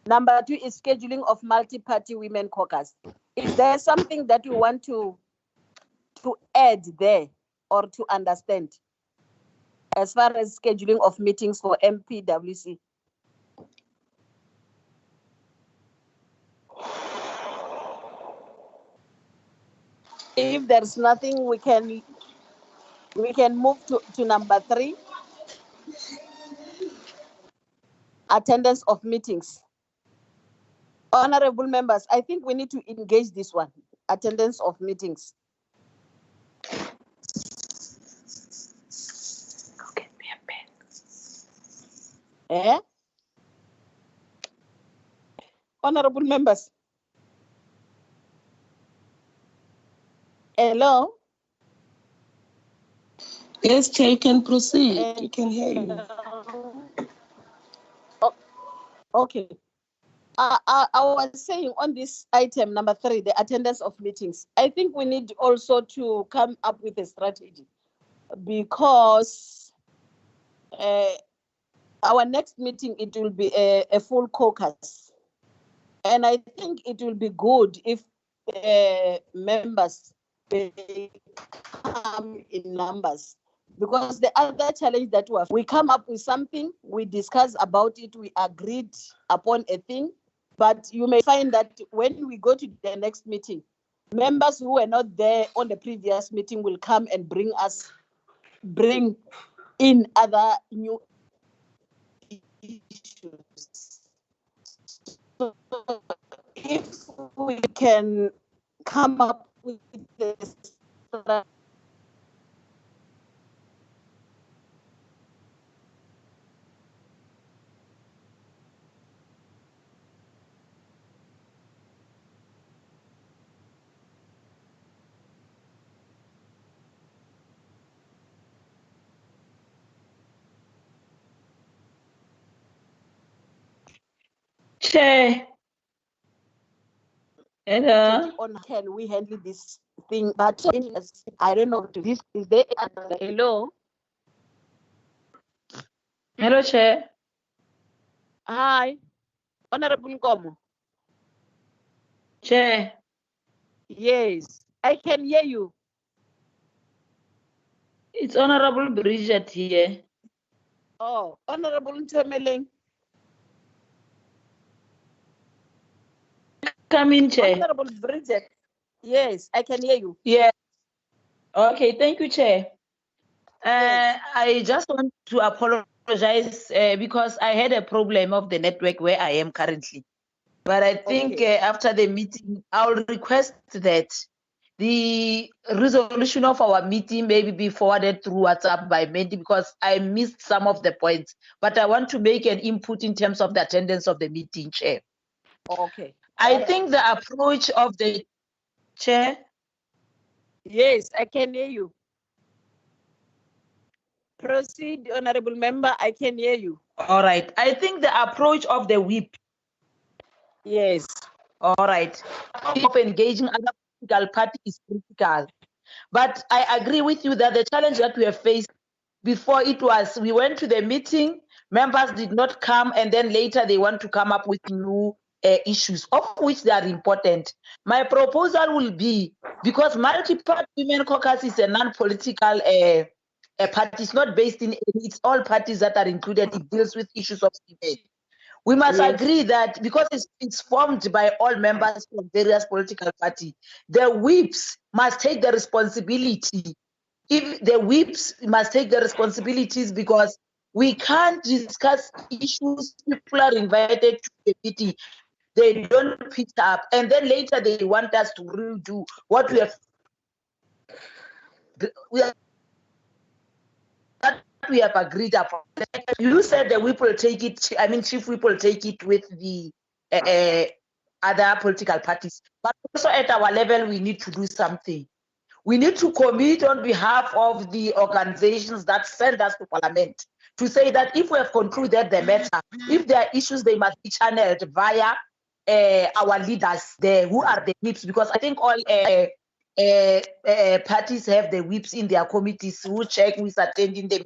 Speaker 1: Number two is scheduling of multi-party women caucus. Is there something that you want to add there or to understand as far as scheduling of meetings for MPWC? If there's nothing, we can move to number three. Attendance of meetings. Honorable members, I think we need to engage this one. Attendance of meetings. Go get me a pen. Honorable members. Hello?
Speaker 6: Yes, Chair, you can proceed. We can hear you.
Speaker 1: Okay. I was saying on this item number 3, the attendance of meetings, I think we need also to come up with a strategy because our next meeting, it will be a full caucus. And I think it will be good if members come in numbers. Because the other challenge that we come up with something, we discuss about it, we agreed upon a thing, but you may find that when we go to the next meeting, members who were not there on the previous meeting will come and bring in other new issues. So if we can come up with this
Speaker 4: Chair. Hello.
Speaker 1: on can we handle this thing? But I don't know. This is there. Hello.
Speaker 4: Hello, Chair.
Speaker 1: Hi, Honorable Nkomo.
Speaker 4: Chair.
Speaker 1: Yes, I can hear you.
Speaker 4: It's Honorable Bridget here.
Speaker 1: Oh, Honorable Ntemeleng.
Speaker 4: Come in, Chair.
Speaker 1: Honorable Bridget. Yes, I can hear you.
Speaker 4: Yeah. Okay, thank you, Chair.
Speaker 1: Yes.
Speaker 4: I just want to apologize because I had a problem of the network where I am currently. But I think
Speaker 1: Okay.
Speaker 4: after the meeting, I'll request that the resolution of our meeting maybe be forwarded through WhatsApp by Mandy because I missed some of the points. But I want to make an input in terms of the attendance of the meeting, Chair.
Speaker 1: Okay.
Speaker 4: I think the approach of the Chair.
Speaker 1: Yes, I can hear you. Proceed, Honorable Member. I can hear you.
Speaker 4: All right. I think the approach of the whip.
Speaker 1: Yes.
Speaker 4: All right. Of engaging other political parties is critical. But I agree with you that the challenge that we have faced before we went to the meeting, members did not come, and then later they want to come up with new issues, of which they are important. My proposal will be, because Multi-Party Women Caucus is a non-political party, it's not based in, it's all parties that are included, it deals with issues of women. We must
Speaker 5: Yes.
Speaker 4: agree that because it's formed by all members of various political parties, the whips must take the responsibility. If the whips must take the responsibilities, because we can't discuss issues, people are invited to the meeting, they don't pick up, and then later they want us to redo what we have agreed upon. You said the whip will take it, I mean, chief whip will take it with the other political parties. But also at our level, we need to do something. We need to commit on behalf of the organizations that send us to parliament to say that if we have concluded the matter, if there are issues, they must be channeled via our leaders there, who are the whips, because I think all parties have the whips in their committees who check who is attending them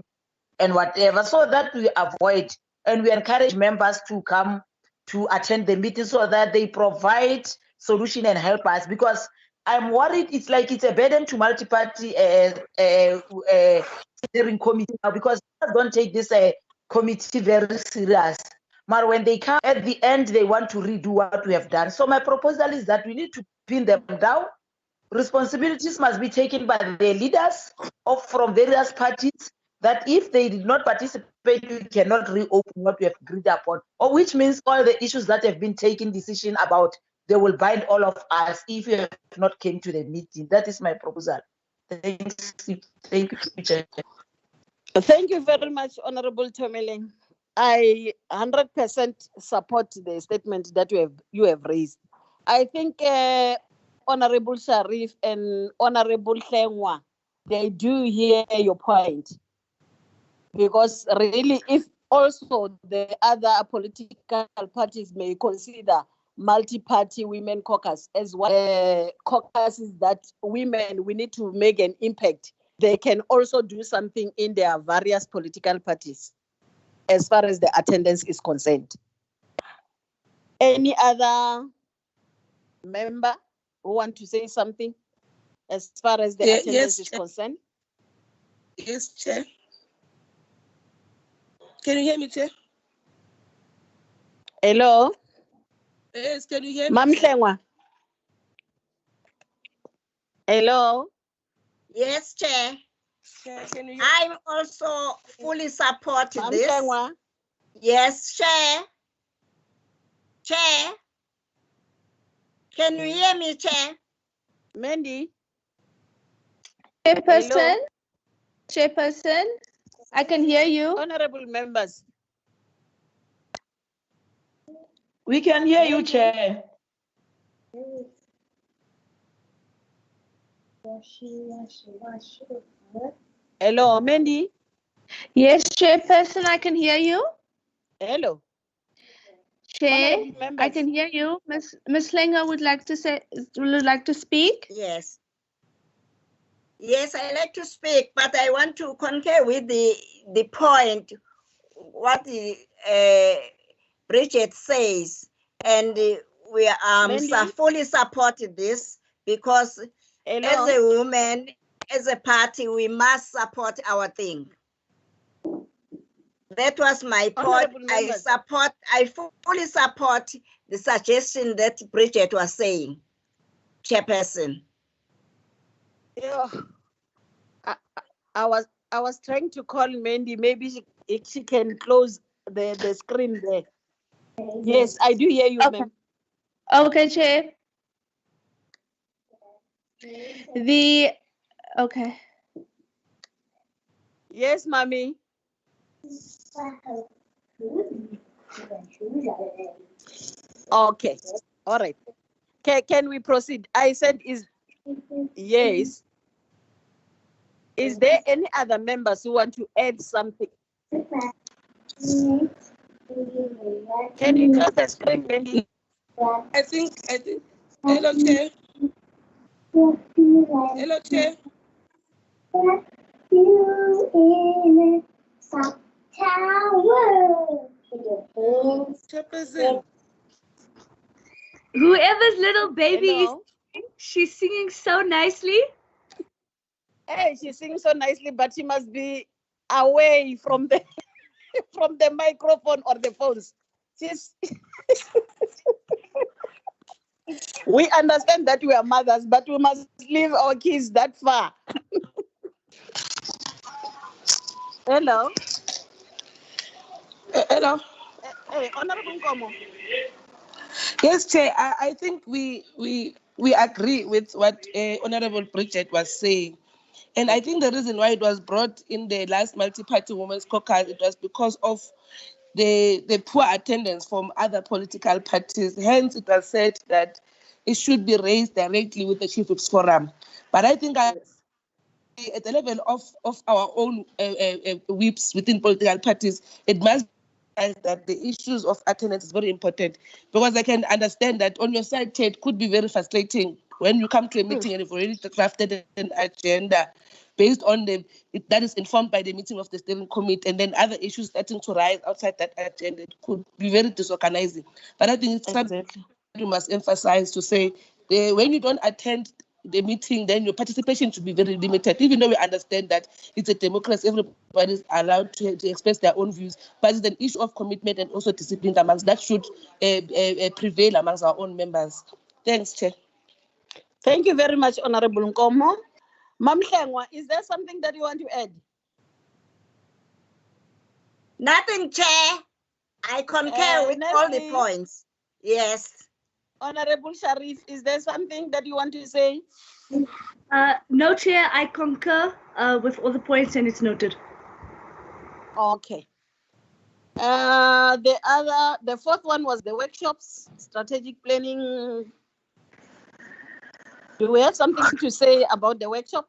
Speaker 4: and whatever, so that we avoid, and we encourage members to come to attend the meeting so that they provide solution and help us, because I'm worried it's like it's a burden to multi-party steering committee now, because they don't take this committee very serious. But when they come at the end, they want to redo what we have done. So my proposal is that we need to pin them down. Responsibilities must be taken by the leaders from various parties, that if they did not participate, we cannot reopen what we have agreed upon, or which means all the issues that have been taken decision about, they will bind all of us if you have not came to the meeting. That is my proposal. Thanks. Thank you, Chair.
Speaker 5: Thank you very much, Honorable Tomeling. I 100% support the statement that you have raised. I think Honorable Sharif and Honorable Hlengwa, they do hear your point. Because really, if also the other political parties may consider multi-party women caucus as well, caucuses that women, we need to make an impact, they can also do something in their various political parties as far as the attendance is concerned. Any other member who want to say something as far as the attendance is concerned?
Speaker 6: Yes, Chair. Can you hear me, Chair?
Speaker 5: Hello?
Speaker 6: Yes, can you hear me?
Speaker 5: Mam Hlengwa. Hello?
Speaker 8: Yes, Chair.
Speaker 6: Chair, can you hear me?
Speaker 8: I'm also fully support
Speaker 5: Mam
Speaker 8: this.
Speaker 5: Hlengwa.
Speaker 8: Yes, Chair. Chair. Can you hear me, Chair?
Speaker 5: Mandy?
Speaker 2: Chairperson, Chairperson, I can hear you.
Speaker 5: Honorable members.
Speaker 4: We can hear you, Chair.
Speaker 5: Hello, Mandy?
Speaker 2: Yes, Chairperson, I can hear you.
Speaker 5: Hello.
Speaker 2: Chair,
Speaker 5: Honorable
Speaker 2: I
Speaker 5: members.
Speaker 2: can hear you. Ms. Langer would like to speak.
Speaker 8: Yes. Yes, I like to speak, but I want to concur with the point, what Bridget says, and we fully supported this, because as a woman, as a party, we must support our thing. That was my point. I fully support the suggestion that Bridget was saying, Chairperson.
Speaker 5: Yeah. I was trying to call Mandy. Maybe she can close the screen there. Yes, I do hear you, ma'am.
Speaker 2: Okay, Chair. Okay.
Speaker 5: Yes, Mommy. Okay. All right. Can we proceed? I said yes. Is there any other members who want to add something? Can you close the screen, Mandy?
Speaker 6: I think. Hello, Chair. Hello, Chair. Chairperson.
Speaker 7: Whoever's little baby is
Speaker 5: Hello?
Speaker 7: singing, she's singing so nicely.
Speaker 5: Hey, she sings so nicely, but she must be away from the from the microphone or the phones. Just we understand that we are mothers, but we must leave our kids that far. Hello.
Speaker 6: Hello.
Speaker 5: Hey, Honorable Nkomo.
Speaker 6: Yes, Chair. I think we agree with what Honorable Bridget was saying. And I think the reason why it was brought in the last multi-party women's caucus, it was because of the poor attendance from other political parties. Hence, it was said that it should be raised directly with the Chief Whips Forum. But I think at the level of our own whips within political parties, it must be that the issues of attendance is very important, because I can understand that on your side, Chair, it could be very frustrating when you come to a meeting and you've already crafted an agenda based on that is informed by the meeting of the steering committee, and then other issues starting to rise outside that agenda. It could be very disorganizing. But I think it's something you must emphasize to say, when you don't attend the meeting, then your participation should be very limited, even though we understand that it's a democracy, everybody is allowed to express their own views, but it's an issue of commitment and also discipline amongst that should prevail amongst our own members. Thanks, Chair.
Speaker 5: Thank you very much, Honorable Nkomo. Mam Hlengwa, is there something that you want to add?
Speaker 8: Nothing, Chair. I concur with all the points. Yes.
Speaker 5: Honorable Sharif, is there something that you want to say?
Speaker 7: No, Chair, I concur with all the points, and it's noted.
Speaker 5: Okay. The fourth one was the workshops, strategic planning. Do we have something to say about the workshop?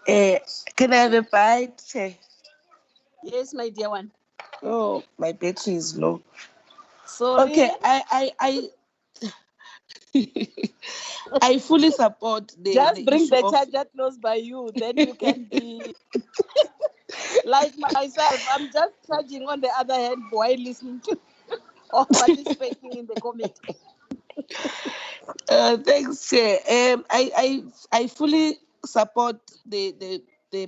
Speaker 6: Can I have a bite, Chair?
Speaker 5: Yes, my dear one.
Speaker 6: Oh, my battery is low.
Speaker 5: Sorry.
Speaker 6: Okay, I fully support the
Speaker 5: Just bring the
Speaker 6: issue
Speaker 5: charger close by you, then you can be like myself. I'm just charging on the other hand while listening to or participating in the committee.
Speaker 6: Thanks, Chair. I fully support the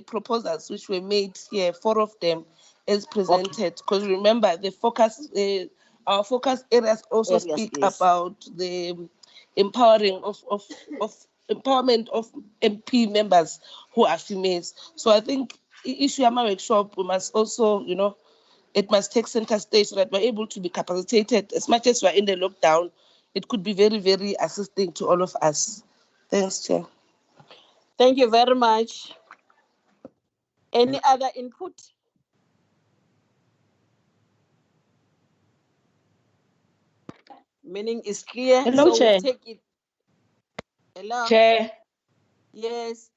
Speaker 6: proposals which were made here, 4 of them as presented. Because remember, the focus, our focus areas also speak about the empowering of empowerment of MP members who are females. So I think issue of my workshop, we must also, it must take center stage so that we're able to be capacitated. As much as we're in the lockdown, it could be very, very assisting to all of us. Thanks, Chair.
Speaker 5: Thank you very much. Any other input? Meaning is clear.
Speaker 4: Hello,
Speaker 5: so
Speaker 4: Chair.
Speaker 5: We'll take it. Hello.
Speaker 4: Chair.
Speaker 5: Yes.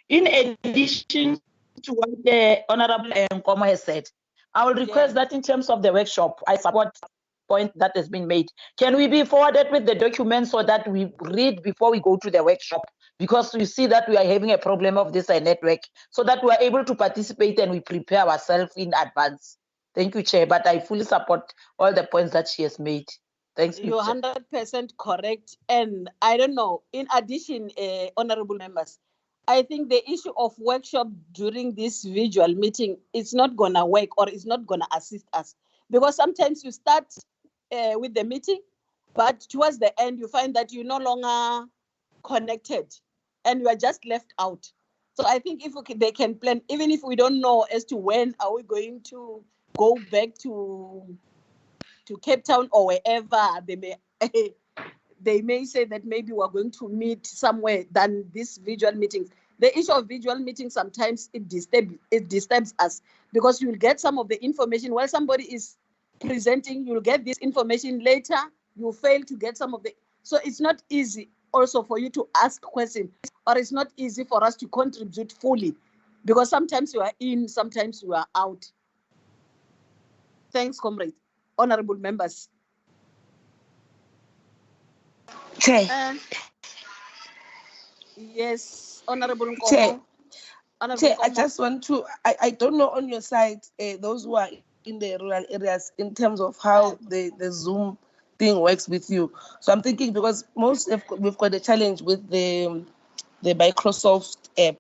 Speaker 4: In addition to what the Honorable Nkomo has said, I will request that in terms of the workshop, I support the point that has been made. Can we be forwarded with the documents so that we read before we go to the workshop? Because we see that we are having a problem of this network, so that we are able to participate and we prepare ourselves in advance. Thank you, Chair, but I fully support all the points that she has made. Thanks,
Speaker 5: You're 100% correct. And I don't know, in addition, honorable members, I think the issue of workshop during this visual meeting is not going to work, or is not going to assist us. Because sometimes you start with the meeting, but towards the end, you find that you're no longer connected and you are just left out. So I think if they can plan, even if we don't know as to when are we going to go back to Cape Town or wherever they may say that maybe we're going to meet somewhere than these visual meetings. The issue of visual meetings, sometimes it disturbs us, because you'll get some of the information while somebody is presenting, you'll get this information later, you fail to get some of the, so it's not easy also for you to ask questions, or it's not easy for us to contribute fully, because sometimes you are in, sometimes you are out. Thanks, comrade. Honorable members.
Speaker 6: Chair.
Speaker 5: Yes, Honorable Nkomo.
Speaker 6: Chair, I just want to, I don't know on your side, those who are in the rural areas, in terms of how the Zoom thing works with you. So I'm thinking, because we've got a challenge with the the Microsoft app.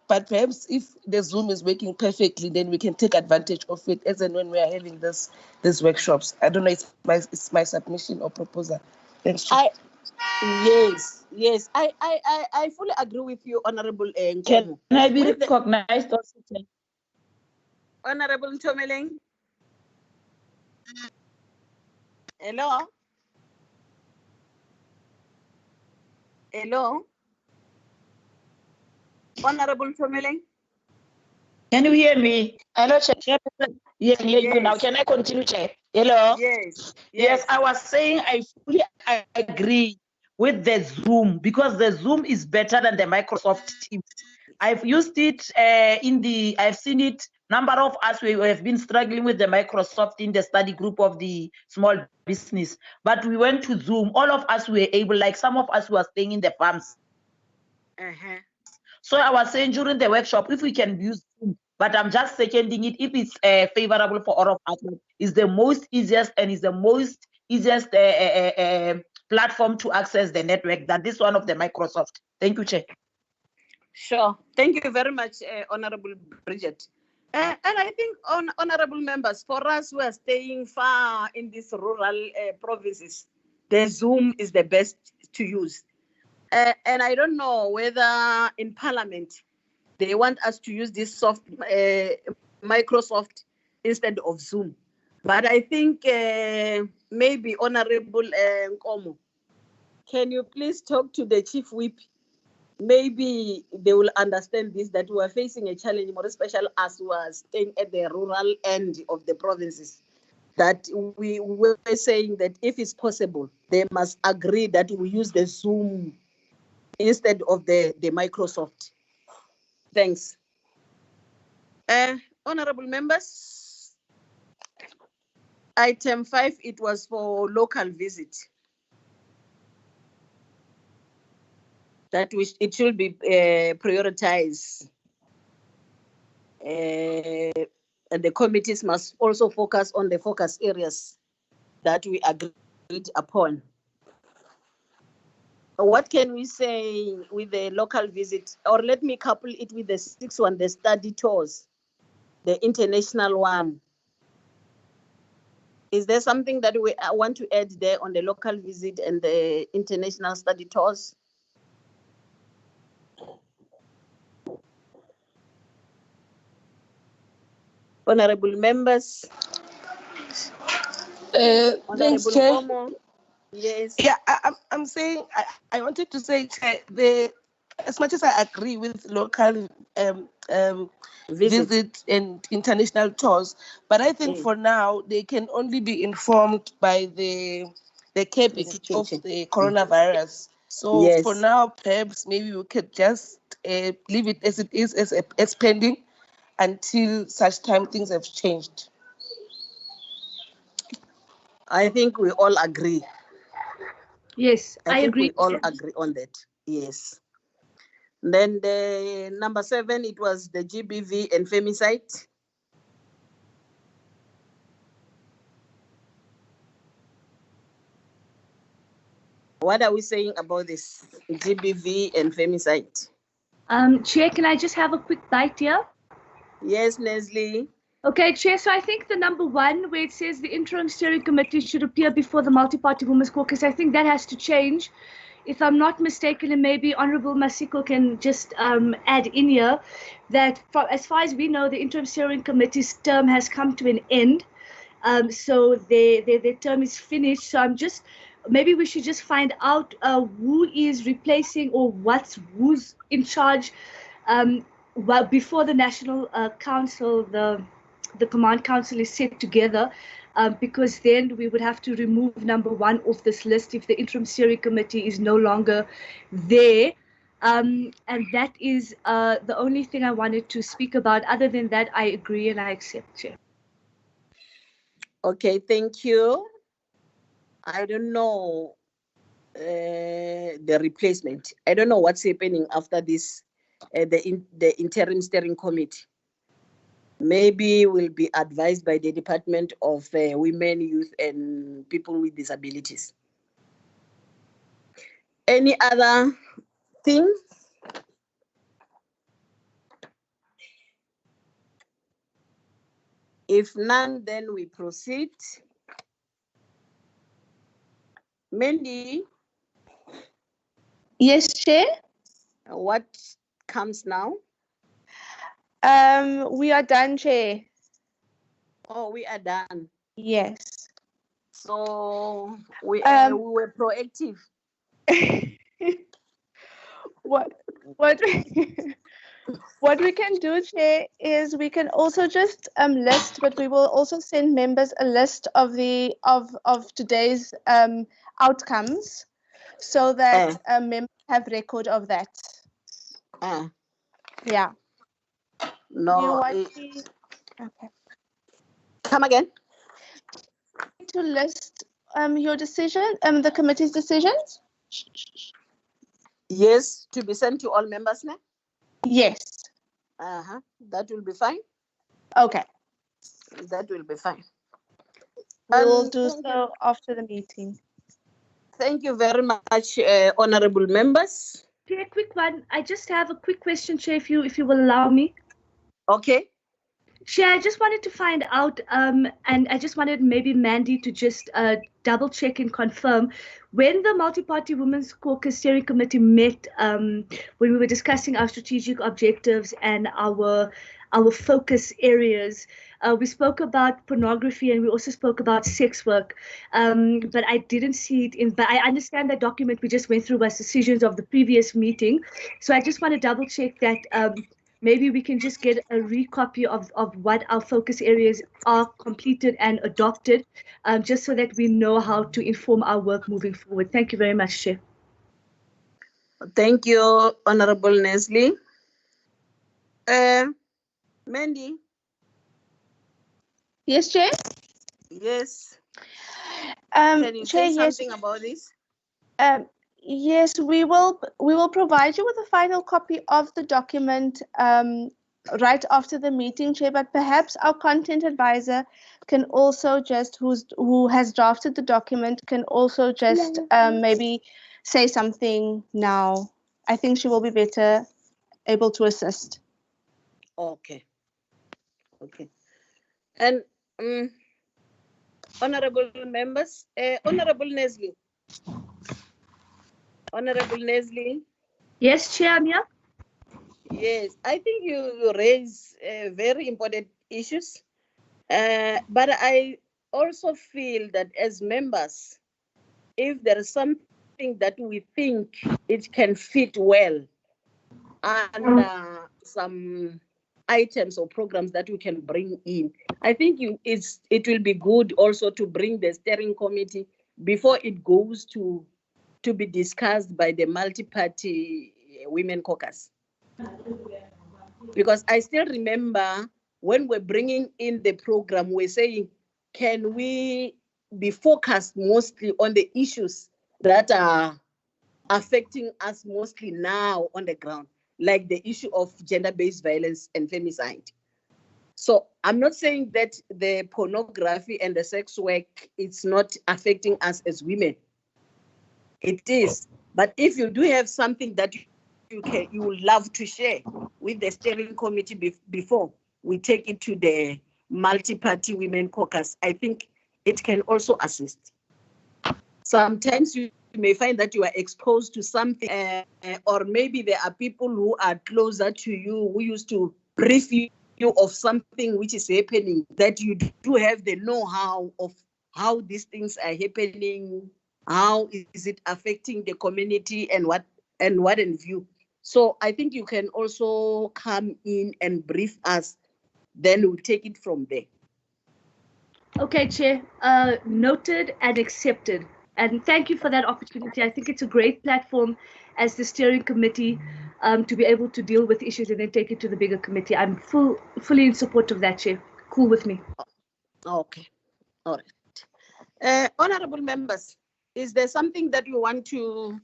Speaker 6: But perhaps if the Zoom is working perfectly, then we can take advantage of it as and when we are having these workshops. I don't know if it's my submission or proposal. Thanks, Chair.
Speaker 5: Yes. I fully agree with you, Honorable
Speaker 4: Can I be recognized also?
Speaker 5: Honorable Ntomeleng. Hello? Honorable Ntomeleng.
Speaker 4: Can you hear me? Hello, Chair. Yeah, you now. Can I continue, Chair? Hello? Yes, I was saying I fully agree with the Zoom because the Zoom is better than the Microsoft Teams. I've used it I've seen it, number of us we have been struggling with the Microsoft in the study group of the small business, but we went to Zoom. All of us were able, like some of us were staying in the farms. So I was saying during the workshop, if we can use Zoom, but I'm just seconding it, if it's favorable for all of us, it's the most easiest and is the most easiest platform to access the network than this one of the Microsoft. Thank you, Chair.
Speaker 5: Sure. Thank you very much, Honorable Bridget. And I think, honorable members, for us who are staying far in these rural provinces, the Zoom is the best to use. And I don't know whether in Parliament they want us to use this Microsoft instead of Zoom. But I think maybe Honorable Nkomo, can you please talk to the Chief Whip? Maybe they will understand this, that we are facing a challenge, more especially as we are staying at the rural end of the provinces, that we were saying that if it's possible, they must agree that we use the Zoom instead of the Microsoft. Thanks. Honorable members, item 5, it was for local visit. That it should be prioritized. And the committees must also focus on the focus areas that we agreed upon. What can we say with the local visit? Or let me couple it with the 6th one, the study tours, the international one. Is there something that we want to add there on the local visit and the international study tours? Honorable members.
Speaker 6: Thanks, Chair.
Speaker 5: Nkomo. Yes.
Speaker 6: Yeah, I'm saying I wanted to say, Chair, as much as I agree with local visit and international tours, but I think for now they can only be informed by the capping of the coronavirus. So for now, perhaps maybe we could just leave it as it is, as pending, until such time things have changed.
Speaker 5: I think we all agree.
Speaker 7: Yes, I agree.
Speaker 5: We all agree on that. Yes. Then the number 7, it was the GBV and femicide. What are we saying about this GBV and femicide?
Speaker 7: Chair, can I just have a quick bite here?
Speaker 5: Yes, Leslie.
Speaker 7: Okay, Chair, so I think the number 1, where it says the interim steering committee should appear before the multi-party women's caucus, I think that has to change. If I'm not mistaken, and maybe Honorable Masiko can just add in here, that as far as we know, the interim steering committee's term has come to an end. So their term is finished. So maybe we should just find out who is replacing or who's in charge before the National Council, the Command Council is set together, because then we would have to remove number 1 off this list if the interim steering committee is no longer there. And that is the only thing I wanted to speak about. Other than that, I agree and I accept, Chair.
Speaker 5: Okay, thank you. I don't know the replacement. I don't know what's happening after this, the interim steering committee. Maybe will be advised by the Department of Women, Youth and People with Disabilities. Any other thing? If none, then we proceed. Mandy,
Speaker 2: Yes, Chair.
Speaker 5: what comes now?
Speaker 2: We are done, Chair.
Speaker 5: Oh, we are done.
Speaker 2: Yes.
Speaker 5: So we were proactive.
Speaker 2: What what what we can do, Chair, is we can also just list, but we will also send members a list of the of today's outcomes, so that members have record of that. Yeah.
Speaker 5: No.
Speaker 2: You want okay.
Speaker 5: Come again.
Speaker 2: To list your decision, the committee's decisions?
Speaker 5: Yes, to be sent to all members now?
Speaker 2: Yes.
Speaker 5: That will be fine.
Speaker 2: Okay.
Speaker 5: That will be fine.
Speaker 2: We'll do so after the meeting.
Speaker 5: Thank you very much, honorable members.
Speaker 7: Chair, a quick one. I just have a quick question, Chair, if you will allow me.
Speaker 5: Okay.
Speaker 7: Chair, I just wanted to find out, and I just wanted maybe Mandy to just double check and confirm when the Multi-Party Women's Caucus Steering Committee met, when we were discussing our strategic objectives and our focus areas. We spoke about pornography and we also spoke about sex work, but I didn't see it but I understand that document we just went through was decisions of the previous meeting. So I just want to double check that maybe we can just get a recopy of what our focus areas are completed and adopted, just so that we know how to inform our work moving forward. Thank you very much, Chair.
Speaker 5: Thank you, Honorable Nestle. Mandy?
Speaker 2: Yes, Chair?
Speaker 5: Yes. Can you
Speaker 2: Chair,
Speaker 5: say something about this?
Speaker 2: Yes, we will provide you with a final copy of the document right after the meeting, Chair, but perhaps our content advisor can also just, who has drafted the document, can also just maybe say something now. I think she will be better able to assist.
Speaker 5: Okay. And honorable members, Honorable Nestle. Honorable Nestle.
Speaker 7: Yes, Chair, I'm here.
Speaker 5: Yes, I think you raise very important issues, but I also feel that as members, if there is something that we think it can fit well under some items or programs that we can bring in, I think it will be good also to bring the steering committee before it goes to be discussed by the multi-party women caucus. Because I still remember when we're bringing in the program, we're saying, can we be focused mostly on the issues that are affecting us mostly now on the ground, like the issue of gender-based violence and femicide. So I'm not saying that the pornography and the sex work, it's not affecting us as women. It is. But if you do have something that you would love to share with the steering committee before we take it to the multi-party women caucus, I think it can also assist. Sometimes you may find that you are exposed to something, or maybe there are people who are closer to you who used to brief you of something which is happening, that you do have the know-how of how these things are happening, how is it affecting the community, and what in view. So I think you can also come in and brief us, then we'll take it from there.
Speaker 7: Okay, Chair, noted and accepted. And thank you for that opportunity. I think it's a great platform as the steering committee to be able to deal with issues and then take it to the bigger committee. I'm fully in support of that, Chair. Cool with me.
Speaker 5: Okay, all right. Honorable members, is there something that you want to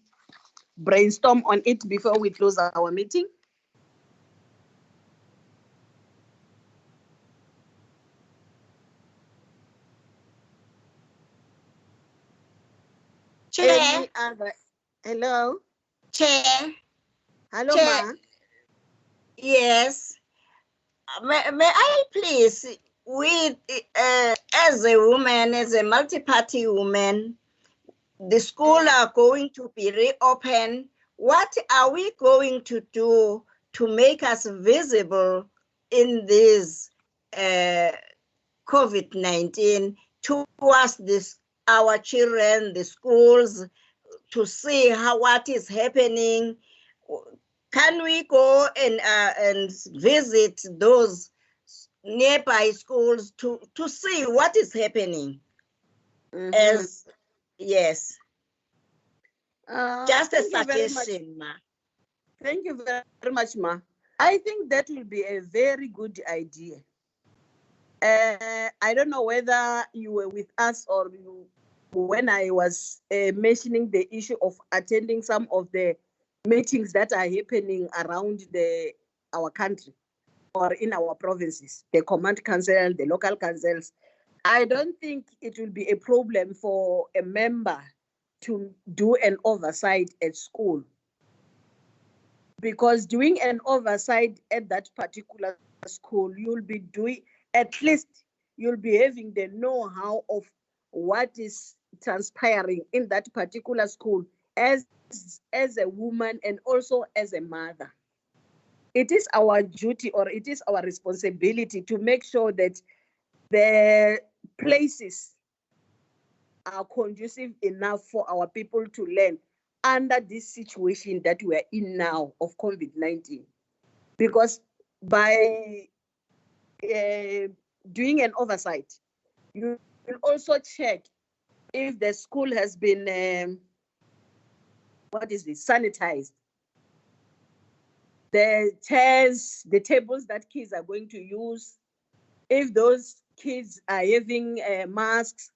Speaker 5: brainstorm on it before we close our meeting?
Speaker 8: Chair.
Speaker 5: Hello?
Speaker 8: Chair.
Speaker 5: Hello,
Speaker 8: Chair.
Speaker 5: Ma.
Speaker 8: Yes. May I please we, as a woman, as a multi-party woman, the schools are going to be reopened. What are we going to do to make us visible in this COVID-19 towards this, our children, the schools, to see what is happening? Can we go and visit those nearby schools to see what is happening? As yes, just a suggestion, ma.
Speaker 5: Thank you very much, ma. I think that will be a very good idea. I don't know whether you were with us or when I was mentioning the issue of attending some of the meetings that are happening around our country or in our provinces, the command council, the local councils. I don't think it will be a problem for a member to do an oversight at school, because doing an oversight at that particular school, you'll be doing, at least you'll be having the know-how of what is transpiring in that particular school as a woman and also as a mother. It is our duty, or it is our responsibility, to make sure that the places are conducive enough for our people to learn under this situation that we are in now of COVID-19. Because by doing an oversight, you will also check if the school has been, sanitized. The chairs, the tables that kids are going to use, if those kids are having masks,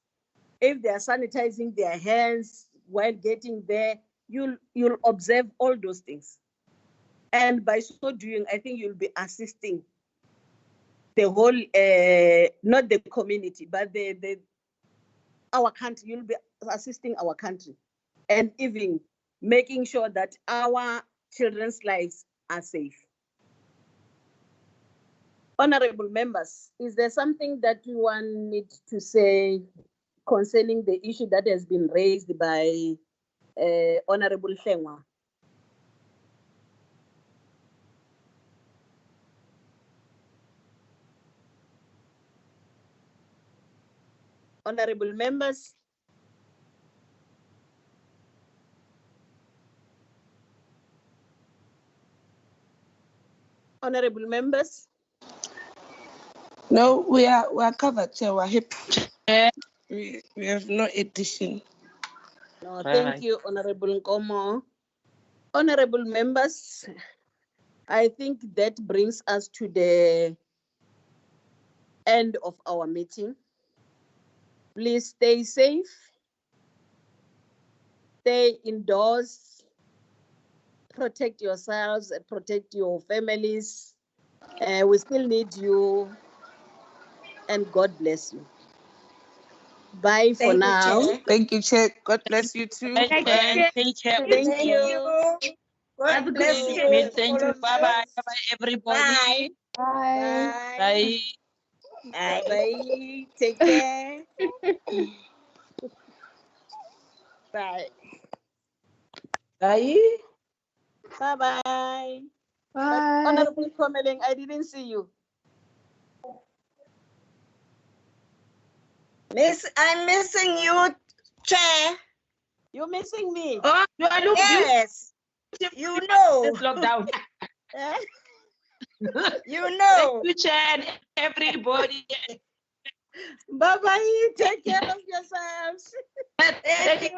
Speaker 5: if they are sanitizing their hands while getting there, you'll observe all those things. And by so doing, I think you'll be assisting the whole, not the community, but our country. You'll be assisting our country and even making sure that our children's lives are safe. Honorable members, is there something that you want me to say concerning the issue that has been raised by Honorable Hlengwa? Honorable members? Honorable members?
Speaker 6: No, we are covered, Chair. We're happy. We have no addition.
Speaker 5: No, thank you, Honorable Nkomo. Honorable members, I think that brings us to the end of our meeting. Please stay safe, stay indoors, protect yourselves and protect your families. We still need you, and God bless you. Bye for now.
Speaker 6: Thank you, Chair. God bless you too.
Speaker 7: Take care.
Speaker 3: Take care.
Speaker 5: Thank you.
Speaker 7: Have a good
Speaker 8: you.
Speaker 7: day.
Speaker 3: Thank you. Bye-bye. Bye-bye, everybody.
Speaker 8: Bye.
Speaker 3: Bye.
Speaker 5: Bye. Bye. Take care. Bye.
Speaker 4: Bye.
Speaker 5: Bye-bye.
Speaker 2: Bye.
Speaker 5: Honorable Komeling, I didn't see you.
Speaker 8: I'm missing you, Chair.
Speaker 5: You're missing me.
Speaker 4: Oh, you are looking
Speaker 8: Yes, you know.
Speaker 4: this lockdown.
Speaker 8: You know.
Speaker 4: Thank you, Chair, and everybody.
Speaker 5: Bye-bye. Take care of yourselves.
Speaker 4: Thank you.